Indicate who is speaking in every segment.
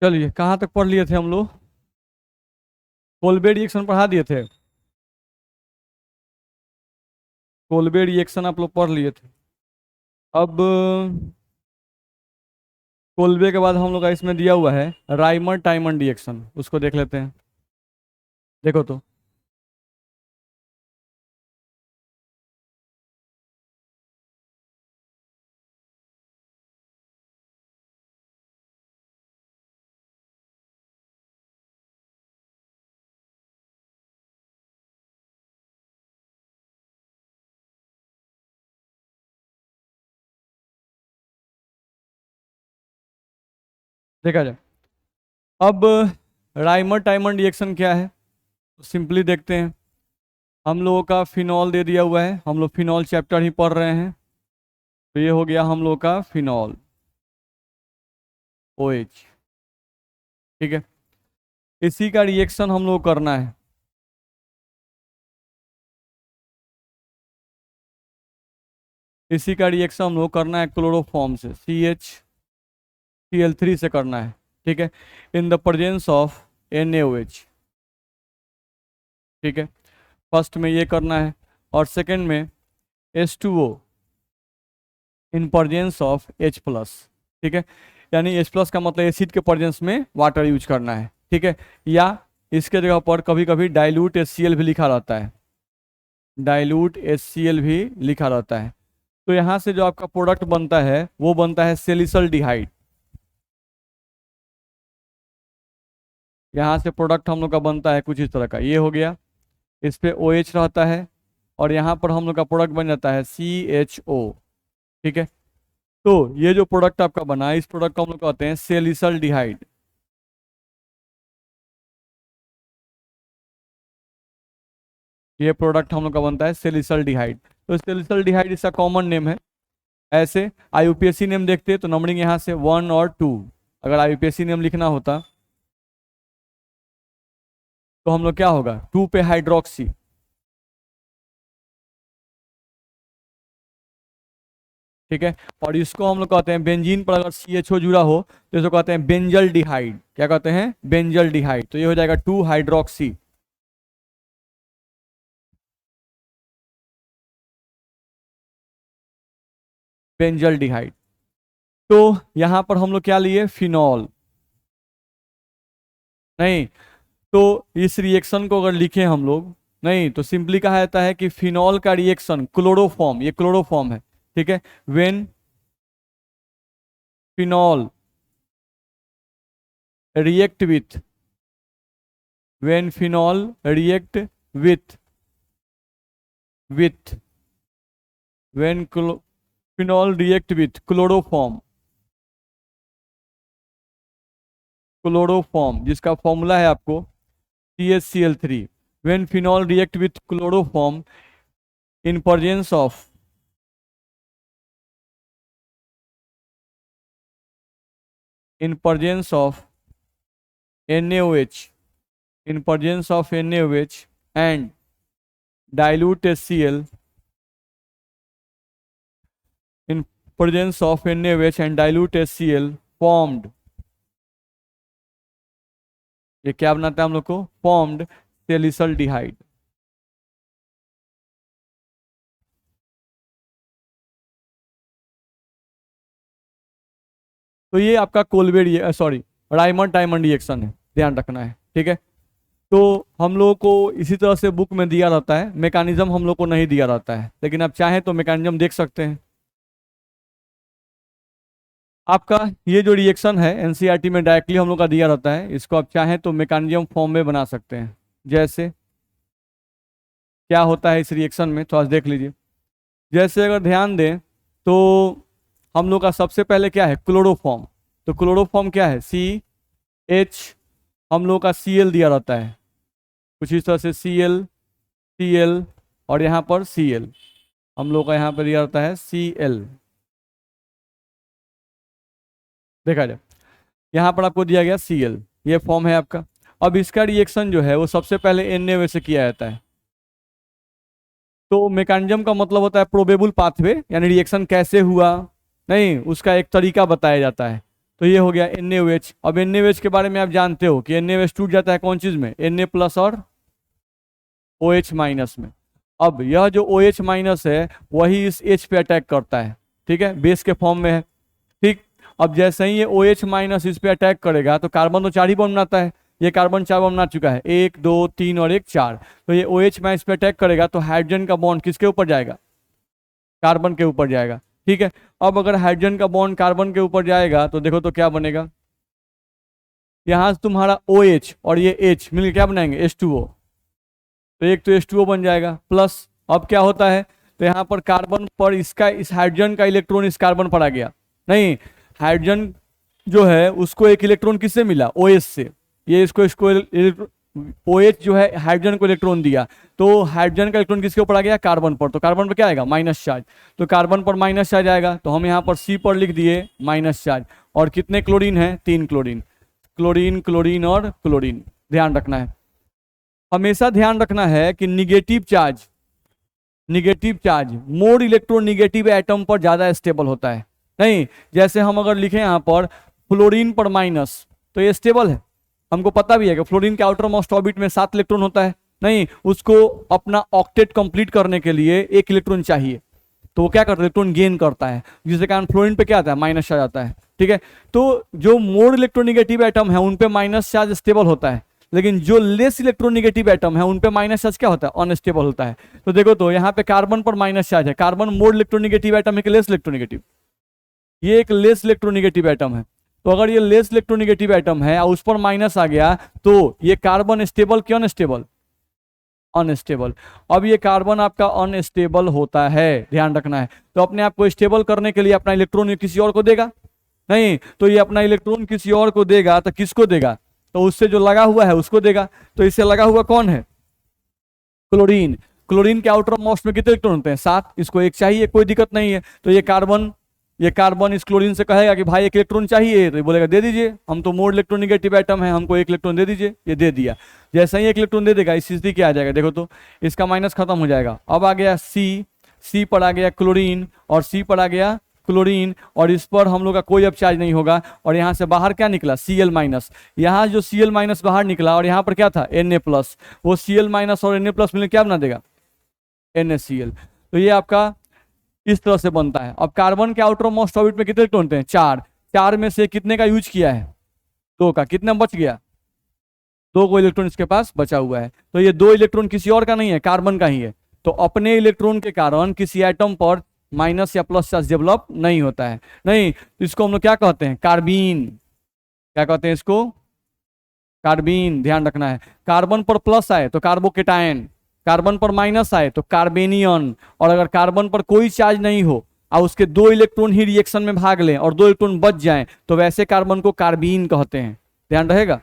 Speaker 1: चलिए, कहाँ तक पढ़ लिए थे हम लोग? कोल्बे रिएक्शन पढ़ा दिए थे। कोल्बे रिएक्शन आप लोग पढ़ लिए थे। अब कोल्बे के बाद हम लोग का इसमें दिया हुआ है राइमर टाइमर रिएक्शन, उसको देख लेते हैं। देखो तो। देखा जाए। अब राइमर टाइमर रिएक्शन क्या है, सिंपली देखते हैं। हम लोगों का फिनॉल दे दिया हुआ है, हम लोग फिनॉल चैप्टर ही पढ़ रहे हैं। तो ये हो गया हम लोग का फिनॉल OH। ठीक है, इसी का रिएक्शन हम लोग करना है। इसी का रिएक्शन हम लोग करना है क्लोरोफॉर्म से, CH Cl3 से करना है। ठीक है, in the presence of NaOH। ठीक है, फर्स्ट में ये करना है और सेकंड में H2O in presence of H+। ठीक है, यानी H+ का मतलब एसिड के प्रेजेंस में वाटर यूज करना है। ठीक है, या इसके जगह पर कभी कभी डाइल्यूट HCl भी लिखा रहता है, डाइल्यूट HCl भी लिखा रहता है। तो यहाँ से जो आपका प्रोडक्ट बनता है वो बनता है सेलिसल्डिहाइड। यहाँ से प्रोडक्ट हम लोग का बनता है कुछ इस तरह का, ये हो गया। इस पे OH रहता है और यहाँ पर हम लोग का प्रोडक्ट बन जाता है CHO। ठीक है, तो ये जो प्रोडक्ट आपका बना है इस प्रोडक्ट को हम लोग कहते हैं सेलिसल्डिहाइड। ये प्रोडक्ट हम लोग का बनता है सेलिसल्डिहाइड। तो सेलिसल्डिहाइड इसका कॉमन नेम है। ऐसे IUPAC नेम देखते तो नंबरिंग यहाँ से 1 और 2। अगर IUPAC नेम लिखना होता तो हम लोग क्या होगा, 2 पे हाइड्रोक्सी। ठीक है, और इसको हम लोग कहते हैं बेंजीन पर अगर CHO जुड़ा हो तो इसको कहते हैं बेंजल डिहाइड। क्या कहते हैं, बेंजल डिहाइड। तो ये हो जाएगा 2 हाइड्रोक्सी बेंजल डिहाइड। तो यहां पर हम लोग क्या लिए, फिनॉल। नहीं, तो इस रिएक्शन को अगर लिखें हम लोग, नहीं तो सिंपली कहा जाता है कि फिनॉल का रिएक्शन क्लोरोफॉर्म, ये क्लोरोफॉर्म है। ठीक है, when phenol react with, when phenol react with with when phenol react with chloroform, chloroform जिसका फॉर्मूला है आपको CHCl3। When phenol react with chloroform in presence of, in presence of NaOH, in presence of NaOH and dilute HCl, in presence of NaOH and dilute HCl formed, ये क्या बनाता है हम लोग को, फॉर्म्ड सेलिसल्डिहाइड। तो ये आपका Kolbe sorry Rymer timer reaction है, ध्यान रखना है। ठीक है, तो हम लोगों को इसी तरह से बुक में दिया रहता है, मैकेनिज्म हम लोग को नहीं दिया रहता है, लेकिन आप चाहें तो मैकेनिज्म देख सकते हैं। आपका ये जो रिएक्शन है NCERT में डायरेक्टली हम लोग का दिया रहता है, इसको आप चाहें तो मैकेनिज्म फॉर्म में बना सकते हैं। जैसे क्या होता है इस रिएक्शन में, तो आज देख लीजिए। जैसे अगर ध्यान दें तो हम लोग का सबसे पहले क्या है, क्लोरोफॉर्म। तो क्लोरोफॉर्म क्या है, CH, हम लोग का Cl दिया रहता है कुछ इस तरह से, Cl और यहाँ पर Cl, हम लोग का यहाँ पर दिया रहता है Cl। देखा जाए, यहाँ पर आपको दिया गया Cl, ये फॉर्म है आपका। अब इसका रिएक्शन जो है वो सबसे पहले Na से किया जाता है। तो मैकेनिज्म का मतलब होता है प्रोबेबल पाथवे, यानी रिएक्शन कैसे हुआ, नहीं उसका एक तरीका बताया जाता है। तो ये हो गया NaOH। अब NaOH के बारे में आप जानते हो कि NaOH टूट जाता है कौन चीज में, Na प्लस और OH माइनस में। अब यह जो OH माइनस है वही इस H पे अटैक करता है, ठीक है, बेस के फॉर्म में है, ठीक। अब जैसे ही ये OH माइनस इस पे अटैक करेगा तो कार्बन तो 4 ही बॉन्ड बनाता है, ये कार्बन 4 बॉन्ड बना चुका है, 1 2 3 और 1 4। तो ये OH माइनस पे अटैक करेगा तो हाइड्रोजन का बॉन्ड किसके ऊपर जाएगा, कार्बन के ऊपर जाएगा, ठीक है। अब अगर हाइड्रोजन का बॉन्ड कार्बन के ऊपर जाएगा तो देखो तो क्या बनेगा, यहाँ से तुम्हारा OH और ये H मिलकर क्या बनाएंगे, H2O। तो एक तो H2O बन जाएगा प्लस। अब क्या होता है, तो यहाँ पर कार्बन पर इसका, इस हाइड्रोजन का इलेक्ट्रॉन इस कार्बन पर आ गया, नहीं, हाइड्रोजन जो है उसको एक इलेक्ट्रॉन किससे मिला, OH से। ये इसको OH जो है हाइड्रोजन को इलेक्ट्रॉन दिया, तो हाइड्रोजन का इलेक्ट्रॉन किसके ऊपर आ गया, कार्बन पर। तो कार्बन पर क्या आएगा, माइनस चार्ज। तो कार्बन पर माइनस चार्ज आएगा, तो हम यहाँ पर C पर लिख दिए माइनस चार्ज। और कितने क्लोरीन है, 3 क्लोरीन, क्लोरीन क्लोरीन और क्लोरीन। ध्यान रखना है, हमेशा ध्यान रखना है कि negative charge more electronegative atom पर ज्यादा स्टेबल होता है। नहीं, जैसे हम अगर लिखें यहाँ पर फ्लोरीन पर माइनस, तो ये स्टेबल है, हमको पता भी है कि फ्लोरीन के आउटर मोस्ट ऑर्बिट में 7 इलेक्ट्रॉन होता है, नहीं, उसको अपना ऑक्टेट कंप्लीट करने के लिए 1 इलेक्ट्रॉन चाहिए, तो वो क्या करता है, इलेक्ट्रॉन गेन करता है, जिसके कारण फ्लोरीन पे क्या आता है, माइनस चार्ज आता है, ठीक है। तो जो मोर इलेक्ट्रोनिगेटिव एटम है उन पे माइनस चार्ज स्टेबल होता है, लेकिन जो लेस इलेक्ट्रोनिगेटिव एटम है उन पे माइनस चार्ज क्या होता है, अनस्टेबल होता है। तो देखो तो यहाँ पे कार्बन पर माइनस चार्ज है, कार्बन मोर इलेक्ट्रोनिगेटिव एटम है कि लेस इलेक्ट्रोनिगेटिव, ये एक लेस इलेक्ट्रोनिगेटिव एटम है। तो अगर ये लेस इलेक्ट्रोनिगेटिव एटम है और उस पर माइनस आ गया तो ये कार्बन स्टेबल कि अनस्टेबल, अनस्टेबल। अब ये कार्बन आपका अनस्टेबल होता है, ध्यान रखना है। तो अपने आप को स्टेबल करने के लिए अपना इलेक्ट्रॉन किसी और को देगा, नहीं, तो ये अपना इलेक्ट्रॉन किसी और को देगा, तो किसको देगा, तो उससे जो लगा हुआ है उसको देगा। तो इससे लगा हुआ कौन है, क्लोरीन। क्लोरीन के आउटर मोस्ट में कितने इलेक्ट्रॉन होते हैं, 7, इसको 1 चाहिए, कोई दिक्कत नहीं है। तो ये कार्बन इस क्लोरीन से कहेगा कि भाई 1 इलेक्ट्रॉन चाहिए, तो ये बोलेगा दे दीजिए, हम तो मोर इलेक्ट्रोनिगेटिव एटम है, हमको 1 इलेक्ट्रॉन दे दीजिए, ये दे दिया। जैसे ही 1 इलेक्ट्रॉन दे देगा इस स्थिति क्या आ जाएगा, देखो तो इसका माइनस खत्म हो जाएगा। अब आ गया C पर आ गया क्लोरीन, और C पर आ गया क्लोरीन, और इस पर हम लोग का कोई अब चार्ज नहीं होगा। और यहाँ से बाहर क्या निकला, Cl माइनस, यहाँ जो Cl माइनस बाहर निकला, और यहाँ पर क्या था, Na प्लस, वो Cl माइनस और Na प्लस मिलकर क्या बना देगा, NaCl। तो ये आपका इस तरह से बनता है। अब कार्बन के आउटर मोस्ट ऑर्बिट में कितने इलेक्ट्रॉन होते हैं, 4, 4 में से कितने का यूज किया है, 2 का, कितना बच गया, 2 को इलेक्ट्रॉन इसके पास बचा हुआ है। तो ये 2 इलेक्ट्रॉन किसी और का नहीं है, कार्बन का ही है। तो अपने इलेक्ट्रॉन के कारण किसी एटम पर माइनस या प्लस चार्ज डेवलप नहीं होता है, नहीं, तो इसको हम लोग क्या कहते हैं, कार्बीन। क्या कहते हैं इसको, कार्बीन। ध्यान रखना है, कार्बन पर प्लस आए तो कार्बोकेटायन, कार्बन पर माइनस आए तो कार्बेनियन, और अगर कार्बन पर कोई चार्ज नहीं हो और उसके 2 इलेक्ट्रॉन ही रिएक्शन में भाग लें और 2 इलेक्ट्रॉन बच जाएं तो वैसे कार्बन को कार्बीन कहते हैं। ध्यान रहेगा,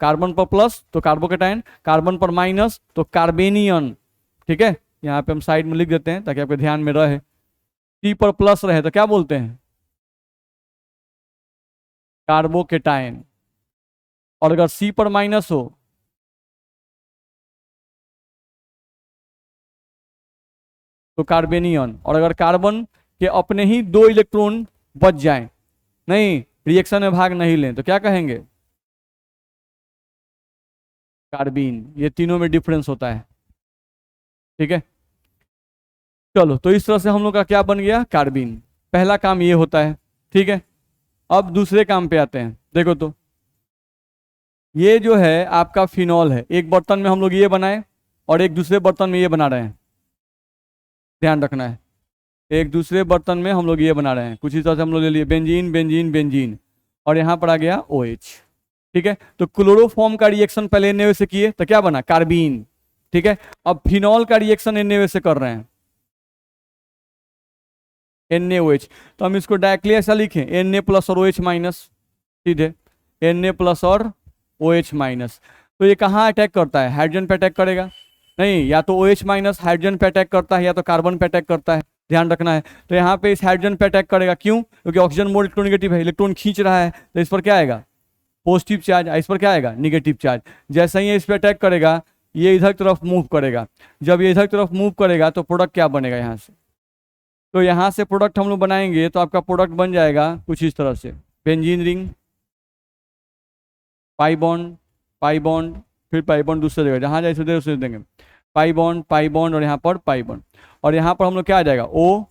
Speaker 1: कार्बन पर प्लस तो कार्बोकेटायन, कार्बन पर माइनस तो कार्बेनियन, ठीक है। यहाँ पे हम साइड में लिख देते हैं ताकि आपके ध्यान में रहे। C पर प्लस रहे तो क्या बोलते हैं, कार्बोकेटायन, और अगर C पर माइनस हो तो कार्बेनियन, और अगर कार्बन के अपने ही 2 इलेक्ट्रॉन बच जाएं, नहीं, रिएक्शन में भाग नहीं लें, तो क्या कहेंगे, कार्बीन। ये तीनों में डिफरेंस होता है, ठीक है। चलो, तो इस तरह से हम लोग का क्या बन गया, कार्बीन। पहला काम ये होता है, ठीक है। अब दूसरे काम पे आते हैं। देखो तो ये जो है आपका फिनॉल है, एक बर्तन में हम लोग ये बनाए और एक दूसरे बर्तन में ये बना रहे हैं, ध्यान रखना है। एक दूसरे बर्तन में हम लोग ये बना रहे हैं, कुछ इस तरह से हम लोग ले लिए बेंजीन बेंजीन बेंजीन, और यहाँ पर आ गया OH, ठीक है। तो क्लोरोफॉर्म का रिएक्शन पहले Na से किए तो क्या बना, कार्बीन, ठीक है। अब फिनॉल का रिएक्शन Na से कर रहे हैं, NaOH। तो हम इसको डायरेक्टली ऐसा लिखें, Na प्लस और OH माइनस, सीधे Na प्लस और OH माइनस। तो ये कहाँ अटैक करता है, हाइड्रोजन पे अटैक करेगा, नहीं, या तो OH माइनस हाइड्रोजन पे अटैक करता है या तो कार्बन पे अटैक करता है, ध्यान रखना है। तो यहाँ पे इस हाइड्रोजन पे अटैक करेगा, क्यों, क्योंकि ऑक्सीजन मोर इलेक्ट्रोनिगेटिव है, इलेक्ट्रॉन खींच रहा है, तो इस पर क्या आएगा, पॉजिटिव चार्ज, इस पर क्या आएगा, निगेटिव चार्ज। जैसे ही इस पर अटैक करेगा ये इधर तरफ मूव करेगा, जब ये इधर तरफ मूव करेगा तो प्रोडक्ट क्या बनेगा यहाँ से, तो यहाँ से प्रोडक्ट हम लोग बनाएंगे तो आपका प्रोडक्ट बन जाएगा कुछ इस तरह से, benzene ring, pi bond, pi bond, फिर पाई बॉन्ड दूसरी जगह, जहाँ जैसे दे उसे देंगे, पाई बॉन्ड और यहाँ पर पाई बॉन्ड, और यहाँ पर हम लोग क्या आ जाएगा O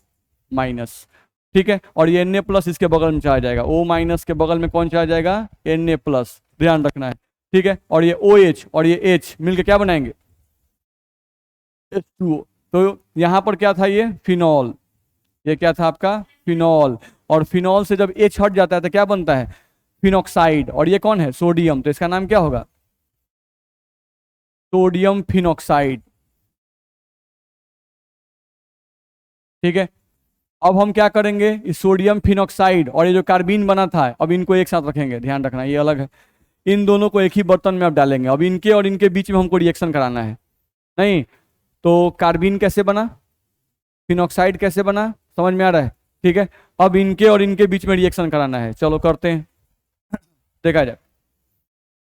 Speaker 1: माइनस, ठीक है। और ये Na प्लस इसके बगल में चला जाएगा, O माइनस के बगल में कौन चला जाएगा, Na प्लस, ध्यान रखना है, ठीक है। और ये OH और ये H मिलके क्या बनाएंगे, H2O। तो यहाँ पर क्या था, ये फिनॉल, ये क्या था आपका फिनॉल, और फिनॉल से जब H हट जाता है तो क्या बनता है, फिनॉक्साइड, और ये कौन है, सोडियम, तो इसका नाम क्या होगा, सोडियम फिनॉक्साइड, ठीक है। अब हम क्या करेंगे, इस सोडियम फिनॉक्साइड और ये जो कार्बीन बना था, अब इनको एक साथ रखेंगे, ध्यान रखना ये अलग है, इन दोनों को एक ही बर्तन में अब डालेंगे, अब इनके और इनके बीच में हमको रिएक्शन कराना है, नहीं तो कार्बीन कैसे बना, फिनॉक्साइड कैसे बना, समझ में आ रहा है, ठीक है। अब इनके और इनके बीच में रिएक्शन कराना है, चलो करते हैं, देखा जाए।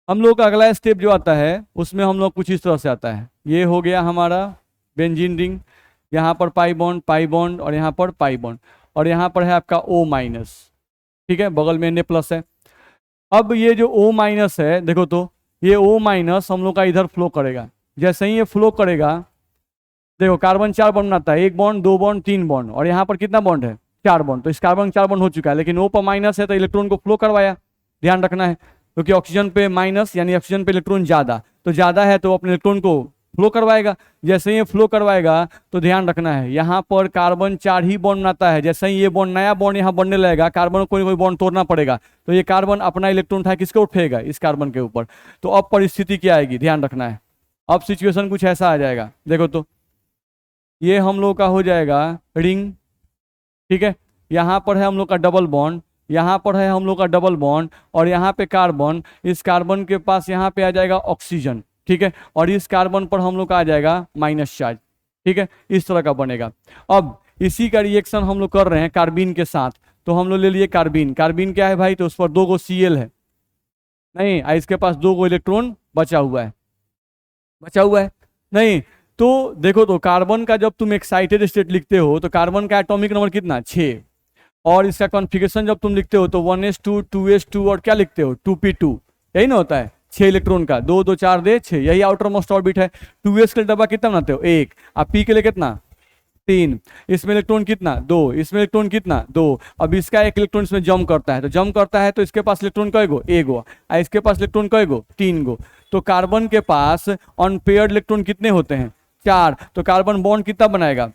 Speaker 1: हम लोग का अगला स्टेप जो आता है उसमें हम लोग कुछ इस तरह से आता है, ये हो गया हमारा बेंजीन रिंग, यहाँ पर पाई बॉन्ड और यहाँ पर पाई बॉन्ड, और यहाँ पर है आपका O माइनस, ठीक है, बगल में Na प्लस है। अब ये जो O माइनस है, देखो तो ये O माइनस हम लोग का इधर फ्लो करेगा, जैसे ही ये फ्लो करेगा, देखो कार्बन 4 बॉन्ड बनाता है, 1 बॉन्ड 2 बॉन्ड 3 बॉन्ड, और यहाँ पर कितना बॉन्ड है, 4 बॉन्ड, तो इस कार्बन 4 बॉन्ड हो चुका है, लेकिन O पर माइनस है तो इलेक्ट्रॉन को फ्लो करवाया, ध्यान रखना है, क्योंकि ऑक्सीजन पे माइनस यानी ऑक्सीजन पे इलेक्ट्रॉन ज्यादा, तो ज्यादा है तो अपने इलेक्ट्रॉन को फ्लो करवाएगा, जैसे ही ये फ्लो करवाएगा तो ध्यान रखना है यहाँ पर कार्बन 4 ही बॉन्ड बनाता है, जैसे ही ये बॉन्ड नया बॉन्ड यहाँ बनने लगेगा, कार्बन को कोई बॉन्ड तोड़ना पड़ेगा, तो ये कार्बन अपना इलेक्ट्रॉन उठा किसके उठेगा, इस कार्बन के ऊपर, तो अब परिस्थिति क्या आएगी, ध्यान रखना है, अब सिचुएशन कुछ ऐसा आ जाएगा, देखो तो ये हम लोग का हो जाएगा रिंग, ठीक है, यहाँ पर है हम लोग का डबल बॉन्ड, यहाँ पर है हम लोग का डबल बॉन्ड, और यहाँ पे कार्बन, इस कार्बन के पास यहाँ पे आ जाएगा ऑक्सीजन, ठीक है, और इस कार्बन पर हम लोग का आ जाएगा माइनस चार्ज, ठीक है, इस तरह का बनेगा। अब इसी का रिएक्शन हम लोग कर रहे हैं कार्बीन के साथ, तो हम लोग ले लिए कार्बीन, कार्बीन क्या है भाई, तो उस पर 2 गो Cl है, नहीं इसके पास 2 गो इलेक्ट्रॉन बचा हुआ है, बचा हुआ है, नहीं तो देखो तो कार्बन का जब तुम एक्साइटेड स्टेट लिखते हो तो कार्बन का एटॉमिक नंबर कितना 6, और इसका कॉन्फ़िगरेशन जब तुम लिखते हो तो 1s2 2s2 और क्या लिखते हो 2p2, यही ना होता है, 6 इलेक्ट्रॉन का, 2 2 4 दे 6, यही आउटर मोस्ट ऑर्बिट है। 2s के लिए डब्बा कितना बनाते हो 1, अब p के लिए कितना 3, इसमें इलेक्ट्रॉन कितना 2, इसमें इलेक्ट्रॉन कितना 2, अब इसका एक इलेक्ट्रॉन इसमें जंप करता है, तो जंप करता है तो इसके पास इलेक्ट्रॉन कई गो, एक गो, इसके पास इलेक्ट्रॉन कई गो 3 गो, तो कार्बन के पास अनपेयर्ड इलेक्ट्रॉन कितने होते हैं 4, तो कार्बन बॉन्ड कितना बनाएगा,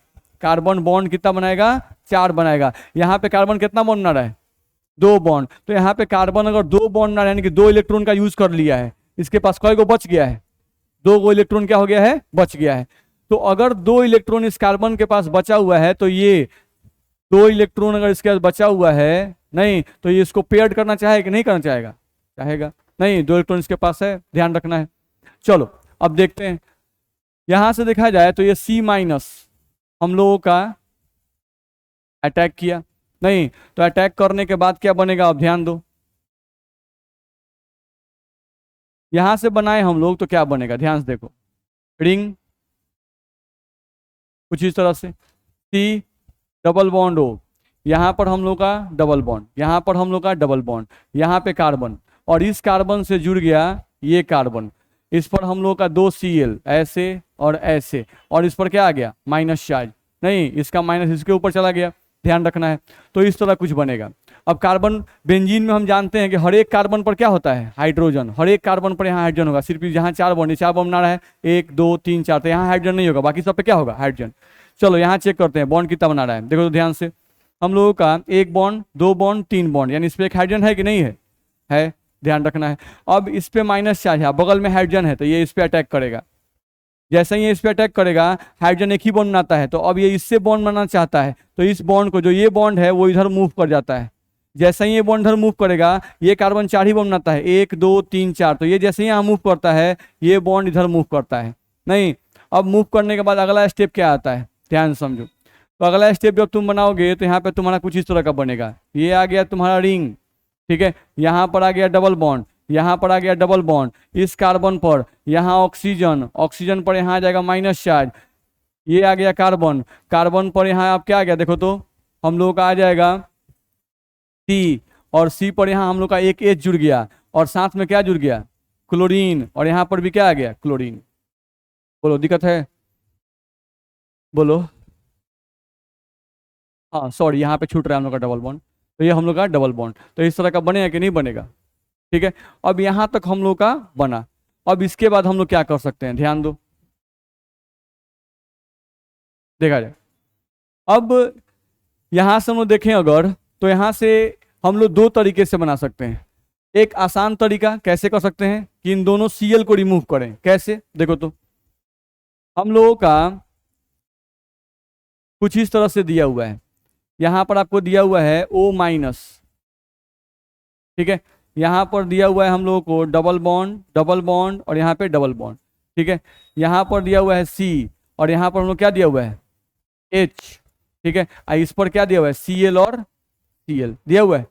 Speaker 1: कार्बन बॉन्ड कितना बनाएगा 4 बनाएगा, यहाँ पे कार्बन कितना बॉन्ड बना रहा है 2 बॉन्ड, तो यहाँ पे कार्बन अगर 2 बॉन्ड बना यानी कि 2 इलेक्ट्रॉन का यूज कर लिया है, इसके पास कई गो बच गया है, 2 गो इलेक्ट्रॉन क्या हो गया है बच गया है, तो अगर 2 इलेक्ट्रॉन इस कार्बन के पास बचा हुआ है तो ये 2 इलेक्ट्रॉन अगर इसके पास बचा हुआ है, नहीं तो ये इसको पेयर्ड करना चाहेगा कि नहीं करना चाहेगा, चाहेगा, नहीं 2 इलेक्ट्रॉन इसके पास है, ध्यान रखना है। चलो अब देखते हैं, यहां से देखा जाए तो ये C माइनस हम लोगों का अटैक किया, नहीं तो अटैक करने के बाद क्या बनेगा, अब ध्यान दो, यहां से बनाए हम लोग तो क्या बनेगा, ध्यान से देखो, रिंग कुछ इस तरह से, C डबल बॉन्ड O, यहाँ पर हम लोग का डबल बॉन्ड, यहाँ पर हम लोग का डबल बॉन्ड, यहाँ पे कार्बन, और इस कार्बन से जुड़ गया ये कार्बन, इस पर हम लोग का 2 Cl ऐसे और ऐसे, और इस पर क्या आ गया माइनस चार्ज, नहीं इसका माइनस इसके ऊपर चला गया, ध्यान रखना है, तो इस तरह कुछ बनेगा। अब कार्बन बेंजीन में हम जानते हैं कि हर एक कार्बन पर क्या होता है हाइड्रोजन, हर एक कार्बन पर यहाँ हाइड्रोजन होगा, सिर्फ जहाँ 4 बॉन्ड 4 बॉन्ड बना रहा है 1 2 3 4, तो यहाँ हाइड्रोजन नहीं होगा, बाकी सब पे क्या होगा हाइड्रोजन। चलो यहाँ चेक करते हैं बॉन्ड कितना बना रहा है, देखो तो ध्यान से, हम लोगों का 1 बॉन्ड 2 बॉन्ड 3 बॉन्ड, यानी इस पर एक हाइड्रोजन है कि नहीं है, ध्यान रखना है। अब इस पे माइनस चार्ज है, बगल में हाइड्रोजन है, तो ये इस पे अटैक करेगा, जैसे ही ये इस पे अटैक करेगा हाइड्रोजन एक ही बॉन्ड बनाता है, तो अब ये इससे बॉन्ड बनाना चाहता है, तो इस बॉन्ड को जो ये बॉन्ड है वो इधर मूव कर जाता है, जैसे ही ये बॉन्ड इधर मूव करेगा, ये कार्बन 4 ही बॉन्ड बनाता है 1 2 3 4, तो ये जैसे ही यहाँ मूव करता है ये बॉन्ड इधर मूव करता है, नहीं अब मूव करने के बाद अगला स्टेप क्या आता है ध्यान समझो, तो अगला स्टेप जब तुम बनाओगे तो यहाँ पे तुम्हारा कुछ इस तरह का बनेगा, ये आ गया तुम्हारा रिंग, ठीक है, यहाँ पर आ गया डबल बॉन्ड, यहाँ पर आ गया डबल बॉन्ड, इस कार्बन पर यहाँ ऑक्सीजन, ऑक्सीजन पर यहाँ आ जाएगा माइनस चार्ज, ये आ गया कार्बन, कार्बन पर यहाँ आप क्या आ गया देखो तो हम लोग का आ जाएगा C, और सी पर यहाँ हम लोग का एक H जुड़ गया और साथ में क्या जुड़ गया, क्लोरीन, और यहाँ पर भी क्या आ गया, क्लोरीन। बोलो दिक्कत है, बोलो। हाँ सॉरी, यहाँ पे छूट रहा है हम लोग का डबल बॉन्ड, तो ये हम लोग का डबल बॉन्ड, तो इस तरह का बनेगा कि नहीं बनेगा। ठीक है, अब यहाँ तक हम लोग का बना। अब इसके बाद हम लोग क्या कर सकते हैं, ध्यान दो, देखा जाए। अब यहाँ से हम लोग देखें अगर, तो यहाँ से हम लोग दो तरीके से बना सकते हैं। एक आसान तरीका कैसे कर सकते हैं कि इन दोनों Cl को रिमूव करें। कैसे, देखो तो हम लोगों का कुछ इस तरह से दिया हुआ है, यहाँ पर आपको दिया हुआ है O-, ठीक है, यहाँ पर दिया हुआ है हम लोगों को डबल बॉन्ड और यहाँ पे डबल बॉन्ड, ठीक है, यहाँ पर दिया हुआ है C और यहाँ पर हम लोग क्या दिया हुआ है, H, ठीक है, इस पर क्या दिया हुआ है, Cl और Cl दिया हुआ है।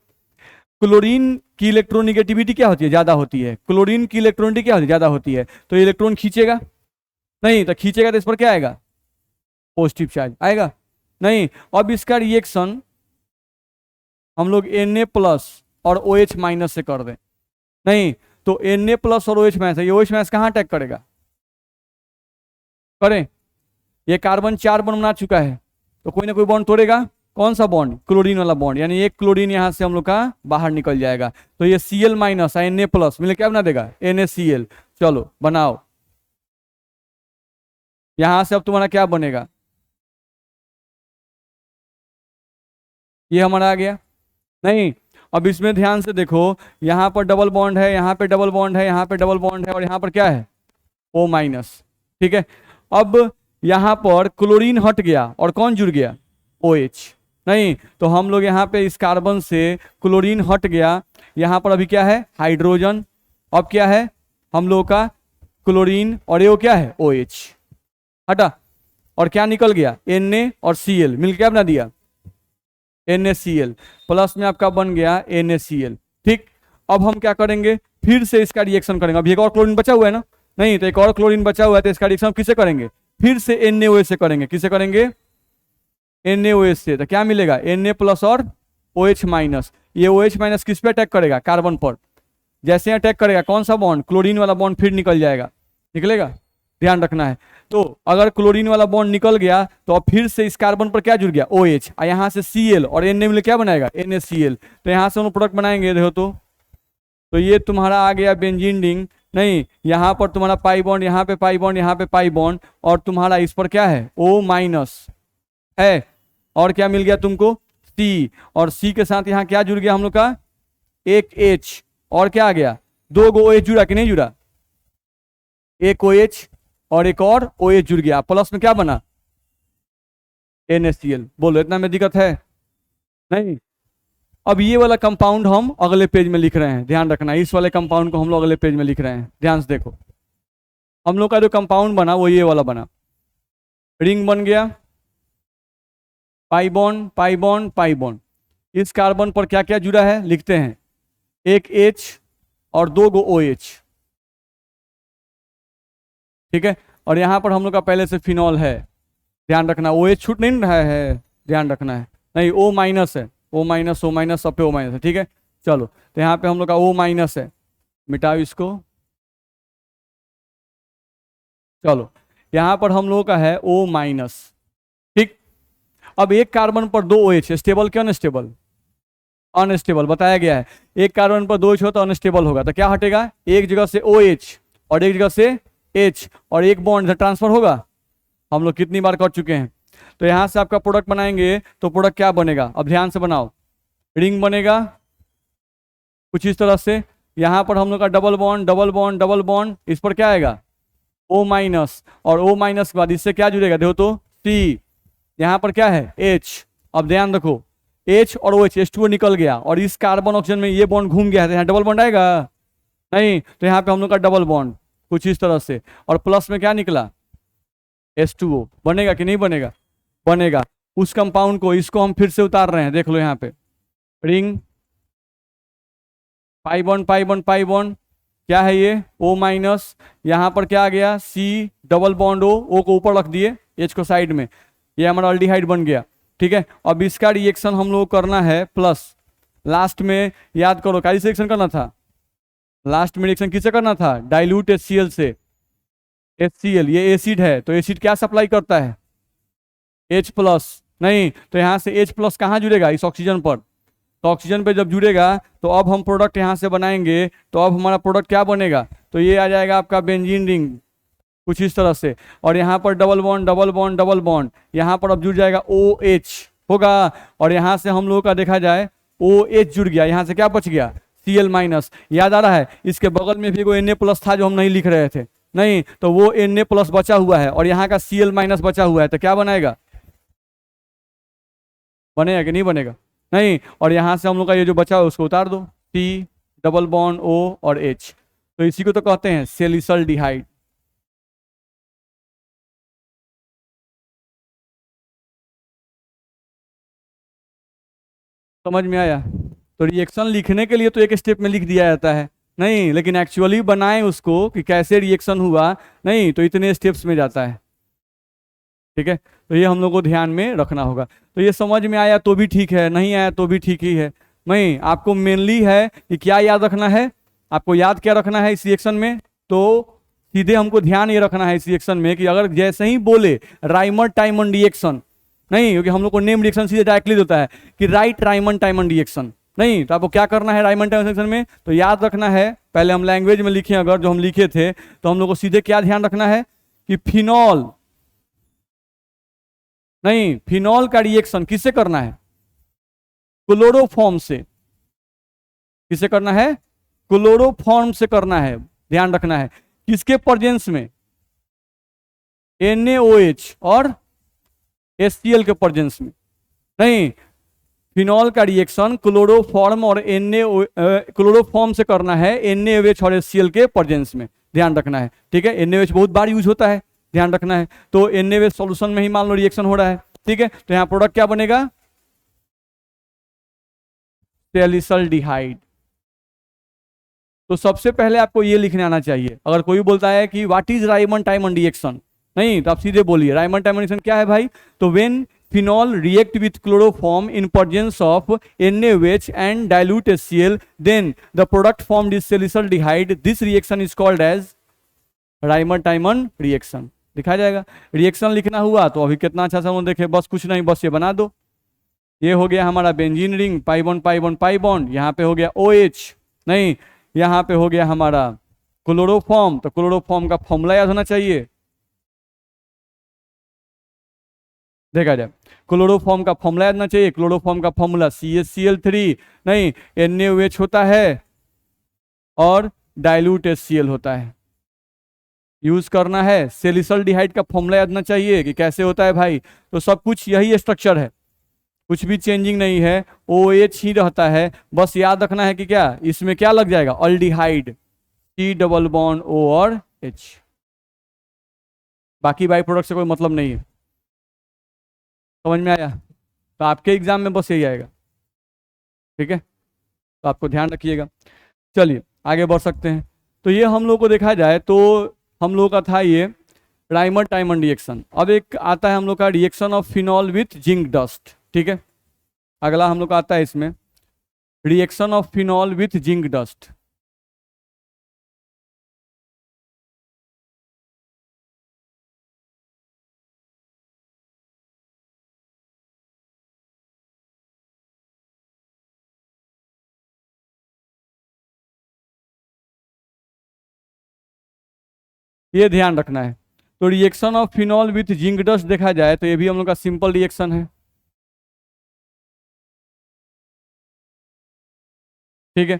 Speaker 1: क्लोरीन की इलेक्ट्रोनिगेटिविटी क्या होती है, ज्यादा होती है, क्लोरीन की इलेक्ट्रोनिटी क्या होती है, ज्यादा होती है, तो इलेक्ट्रॉन खींचेगा नहीं, तो खींचेगा तो इस पर क्या आएगा, पॉजिटिव चार्ज आएगा नहीं। अब इसका रिएक्शन हम लोग Na+ और OH- से कर दें, नहीं तो Na+ और OH- ये OH- कहाँ अटैक करेगा, करें, ये कार्बन 4 बॉन्ड बना चुका है, तो कोई ना कोई बॉन्ड तोड़ेगा, कौन सा बॉन्ड, क्लोरीन वाला बॉन्ड, यानी एक क्लोरीन यहां से हम लोग का बाहर निकल जाएगा, तो ये Cl- Na+ मिले क्या बना देगा, NaCl। चलो बनाओ, यहां से अब तुम्हारा क्या बनेगा, ये हमारा आ गया नहीं। अब इसमें ध्यान से देखो, यहाँ पर डबल बॉन्ड है, यहाँ पे डबल बॉन्ड है, यहाँ पे डबल बॉन्ड है, और यहाँ पर क्या है, O-, ठीक है। अब यहाँ पर क्लोरीन हट गया और कौन जुड़ गया, OH, नहीं तो हम लोग यहाँ पे इस कार्बन से क्लोरीन हट गया, यहाँ पर अभी क्या है, हाइड्रोजन, अब क्या है हम लोग का क्लोरीन और ये क्या है, OH हटा, और क्या निकल गया, Na और Cl मिल क्या बना दिया, NaCl, प्लस में आपका बन गया NaCl। ठीक, अब हम क्या करेंगे, फिर से इसका रिएक्शन करेंगे, अभी एक और क्लोरीन बचा हुआ है ना, नहीं तो एक और क्लोरीन बचा हुआ है, तो इसका रिएक्शन किसे करेंगे, फिर से NaOH से करेंगे, किसे करेंगे, NaOH से, तो क्या मिलेगा, Na+ और OH-, ये OH- किस पे अटैक करेगा, कार्बन पर, जैसे अटैक करेगा कौन सा बॉन्ड, क्लोरीन वाला बॉन्ड फिर निकल जाएगा, निकलेगा, ध्यान रखना है। तो अगर क्लोरीन वाला बॉन्ड निकल गया तो अब फिर से इस कार्बन पर क्या जुड़ गया, OH, और यहाँ से Cl और Na मिले क्या बनाएगा, NaCl, तो यहाँ से हम प्रोडक्ट बनाएंगे, देखो तो ये तुम्हारा आ गया बेंजीन रिंग, नहीं यहाँ पर तुम्हारा पाई बॉन्ड, यहाँ पे पाई बॉन्ड, यहाँ पे पाई बॉन्ड, और तुम्हारा इस पर क्या है, O- है, और क्या मिल गया तुमको, C, और C के साथ यहाँ क्या जुड़ गया हम लोग का, एक H, और क्या आ गया, 2 OH जुड़ा कि नहीं जुड़ा, एक OH और एक और OH जुड़ गया, प्लस में क्या बना, NaCl। बोलो इतना में दिक्कत है, नहीं। अब ये वाला कंपाउंड हम अगले पेज में लिख रहे हैं, ध्यान रखना, इस वाले कंपाउंड को हम लोग अगले पेज में लिख रहे हैं, ध्यान से देखो, हम लोग का जो कंपाउंड बना वो ये वाला बना, रिंग बन गया, pi bond pi bond pi bond, इस कार्बन पर क्या क्या जुड़ा है लिखते हैं, एक H और 2 OH, ठीक है, और यहाँ पर हम लोग का पहले से फिनॉल है, ध्यान रखना, OH छूट नहीं रहा है, ध्यान रखना है, नहीं O- है, O-, सब पे O- है, ठीक है। चलो तो यहाँ पे हम लोग का O- है, मिटाओ इसको, चलो यहाँ पर हम लोग का है O-, ठीक। अब एक कार्बन पर 2 OH, स्टेबल क्या अनस्टेबल, अनस्टेबल बताया गया है, एक कार्बन पर 2 OH हो तो अनस्टेबल होगा, तो क्या हटेगा, एक जगह से OH और एक जगह से H, और एक बॉन्ड ट्रांसफर होगा, हम लोग कितनी बार कर चुके हैं। तो यहाँ से आपका प्रोडक्ट बनाएंगे तो प्रोडक्ट क्या बनेगा, अब ध्यान से बनाओ, रिंग बनेगा कुछ इस तरह से, यहाँ पर हम लोग का double bond double bond double bond, इस पर क्या आएगा, O-, और O- के बाद इससे क्या जुड़ेगा, देखो तो C, यहाँ पर क्या है H, अब ध्यान रखो H और OH, H2O निकल गया, और इस कार्बन ऑक्सीजन में ये बॉन्ड घूम गया है, तो यहाँ डबल बॉन्ड आएगा नहीं, तो यहाँ पे हम लोग का डबल बॉन्ड कुछ इस तरह से, और प्लस में क्या निकला, H2O, बनेगा कि नहीं बनेगा, बनेगा। उस कंपाउंड को, इसको हम फिर से उतार रहे हैं, देख लो यहाँ पे, ring pi bond pi bond pi bond, क्या है ये O-, यहाँ पर क्या आ गया, C डबल बॉन्ड O को ऊपर रख दिए, H को साइड में, ये हमारा अल्डिहाइड बन गया, ठीक है। अब इसका रिएक्शन हम लोग करना है प्लस, लास्ट में याद करो क्या रिएक्शन करना था, लास्ट में रिएक्शन किससे करना था, डाइल्यूट HCl से। HCl ये एसिड है, तो एसिड क्या सप्लाई करता है, H+। नहीं तो यहाँ से H+ कहाँ जुड़ेगा, इस ऑक्सीजन पर, तो ऑक्सीजन पे जब जुड़ेगा तो अब हम प्रोडक्ट यहाँ से बनाएंगे, तो अब हमारा प्रोडक्ट क्या बनेगा, तो ये आ जाएगा आपका बेंजीन रिंग कुछ इस तरह से, और यहाँ पर double bond double bond double bond, यहाँ पर अब जुड़ जाएगा OH होगा, और यहाँ से हम लोगों का देखा जाए OH जुड़ गया, यहाँ से क्या बच गया, Cl-। याद आ रहा है, इसके बगल में भी कोई Na+ था जो हम नहीं लिख रहे थे, नहीं तो वो Na+ बचा हुआ है और यहाँ का Cl- बचा हुआ है, तो क्या बनाएगा, बनेगा कि नहीं बनेगा, नहीं। और यहाँ से हम लोग का ये जो बचा है उसको उतार दो, C डबल बॉन्ड O और H, तो इसी को तो कहते हैं सैलिसल्डिहाइड। समझ में आया, तो रिएक्शन लिखने के लिए तो एक स्टेप में लिख दिया जाता है, नहीं लेकिन एक्चुअली बनाए उसको कि कैसे रिएक्शन हुआ, नहीं तो इतने स्टेप्स में जाता है। ठीक है, तो ये हम लोग को ध्यान में रखना होगा। तो ये समझ में आया तो भी ठीक है, नहीं आया तो भी ठीक ही है। नहीं, आपको मेनली है कि क्या याद रखना है, आपको याद क्या रखना है इस रिएक्शन में, तो सीधे हमको ध्यान ये रखना है इस रिएक्शन में कि अगर जैसे ही बोले राइमर टाइमन रिएक्शन, नहीं क्योंकि हम लोग को नेम रिएक्शन सीधे डायरेक्टली देता है कि राइट राइमन टाइमन रिएक्शन, नहीं तो आपको क्या करना है राइमन टाइमन रिएक्शन में, तो याद रखना है, पहले हम लैंग्वेज में लिखे, अगर जो हम लिखे थे तो हम लोग को सीधे क्या ध्यान रखना है कि फिनॉल, नहीं फिनॉल का रिएक्शन किससे करना है, क्लोरोफॉर्म से, किससे करना है, क्लोरोफॉर्म से करना है, ध्यान रखना है, किसके प्रेजेंस में, NaOH और HCl के प्रेजेंस में, नहीं फिनॉल का रिएक्शन क्लोरोफॉर्म और क्लोरोफॉर्म से करना है NaOH और HCl के प्रेजेंस में, ध्यान रखना है। ठीक है, NaOH बहुत बार यूज होता है, ध्यान रखना है, तो NaOH सॉल्यूशन में ही मान लो रिएक्शन हो रहा है। ठीक है, तो यहाँ प्रोडक्ट क्या बनेगा, सैलिसल्डिहाइड। तो सबसे पहले आपको ये लिखने आना चाहिए, अगर कोई बोलता है कि what is Riemann Tiemann reaction, नहीं तो आप सीधे बोलिए राइमन टाइमन रिएक्शन क्या है भाई, तो when phenol react with chloroform in presence of NaOH and dilute HCl, then the product formed is salicylaldehyde, this reaction is called as Reimer Tiemann reaction. दिखाया जाएगा, रिएक्शन लिखना हुआ तो अभी कितना अच्छा समझ देखे, बस कुछ नहीं, बस ये बना दो, ये हो गया हमारा benzene ring, pi bond pi bond pi bond, यहाँ पे हो गया OH, नहीं यहाँ पे हो गया हमारा क्लोरोफॉर्म, तो क्लोरोफॉर्म का फॉर्मूला याद होना चाहिए, देखा जाए क्लोरोफॉर्म का फॉर्मूला याद होना चाहिए, क्लोरोफॉर्म का फॉर्मूला CaCl3, नहीं NaOH होता है और डाइल्यूट HCl होता है, यूज करना है, सैलिसल्डिहाइड का फॉर्मूला याद होना चाहिए कि कैसे होता है भाई, तो सब कुछ यही स्ट्रक्चर है, कुछ भी चेंजिंग नहीं है, OH ही रहता है, बस याद रखना है कि क्या इसमें क्या लग जाएगा, aldehyde, C double bond O और H, बाकी बाई प्रोडक्ट से कोई मतलब नहीं है। समझ में आया, तो आपके एग्जाम में बस यही आएगा। ठीक है, तो आपको ध्यान रखिएगा। चलिए आगे बढ़ सकते हैं, तो ये हम लोग को देखा जाए तो हम लोग का था ये राइमर टाइमन रिएक्शन। अब एक आता है हम लोग का reaction of phenol with zinc dust. ठीक है, अगला हम लोग का आता है इसमें reaction of phenol with zinc dust. ये ध्यान रखना है, तो reaction of phenol with zinc dust देखा जाए तो ये भी हम लोग का सिंपल रिएक्शन है। ठीक है,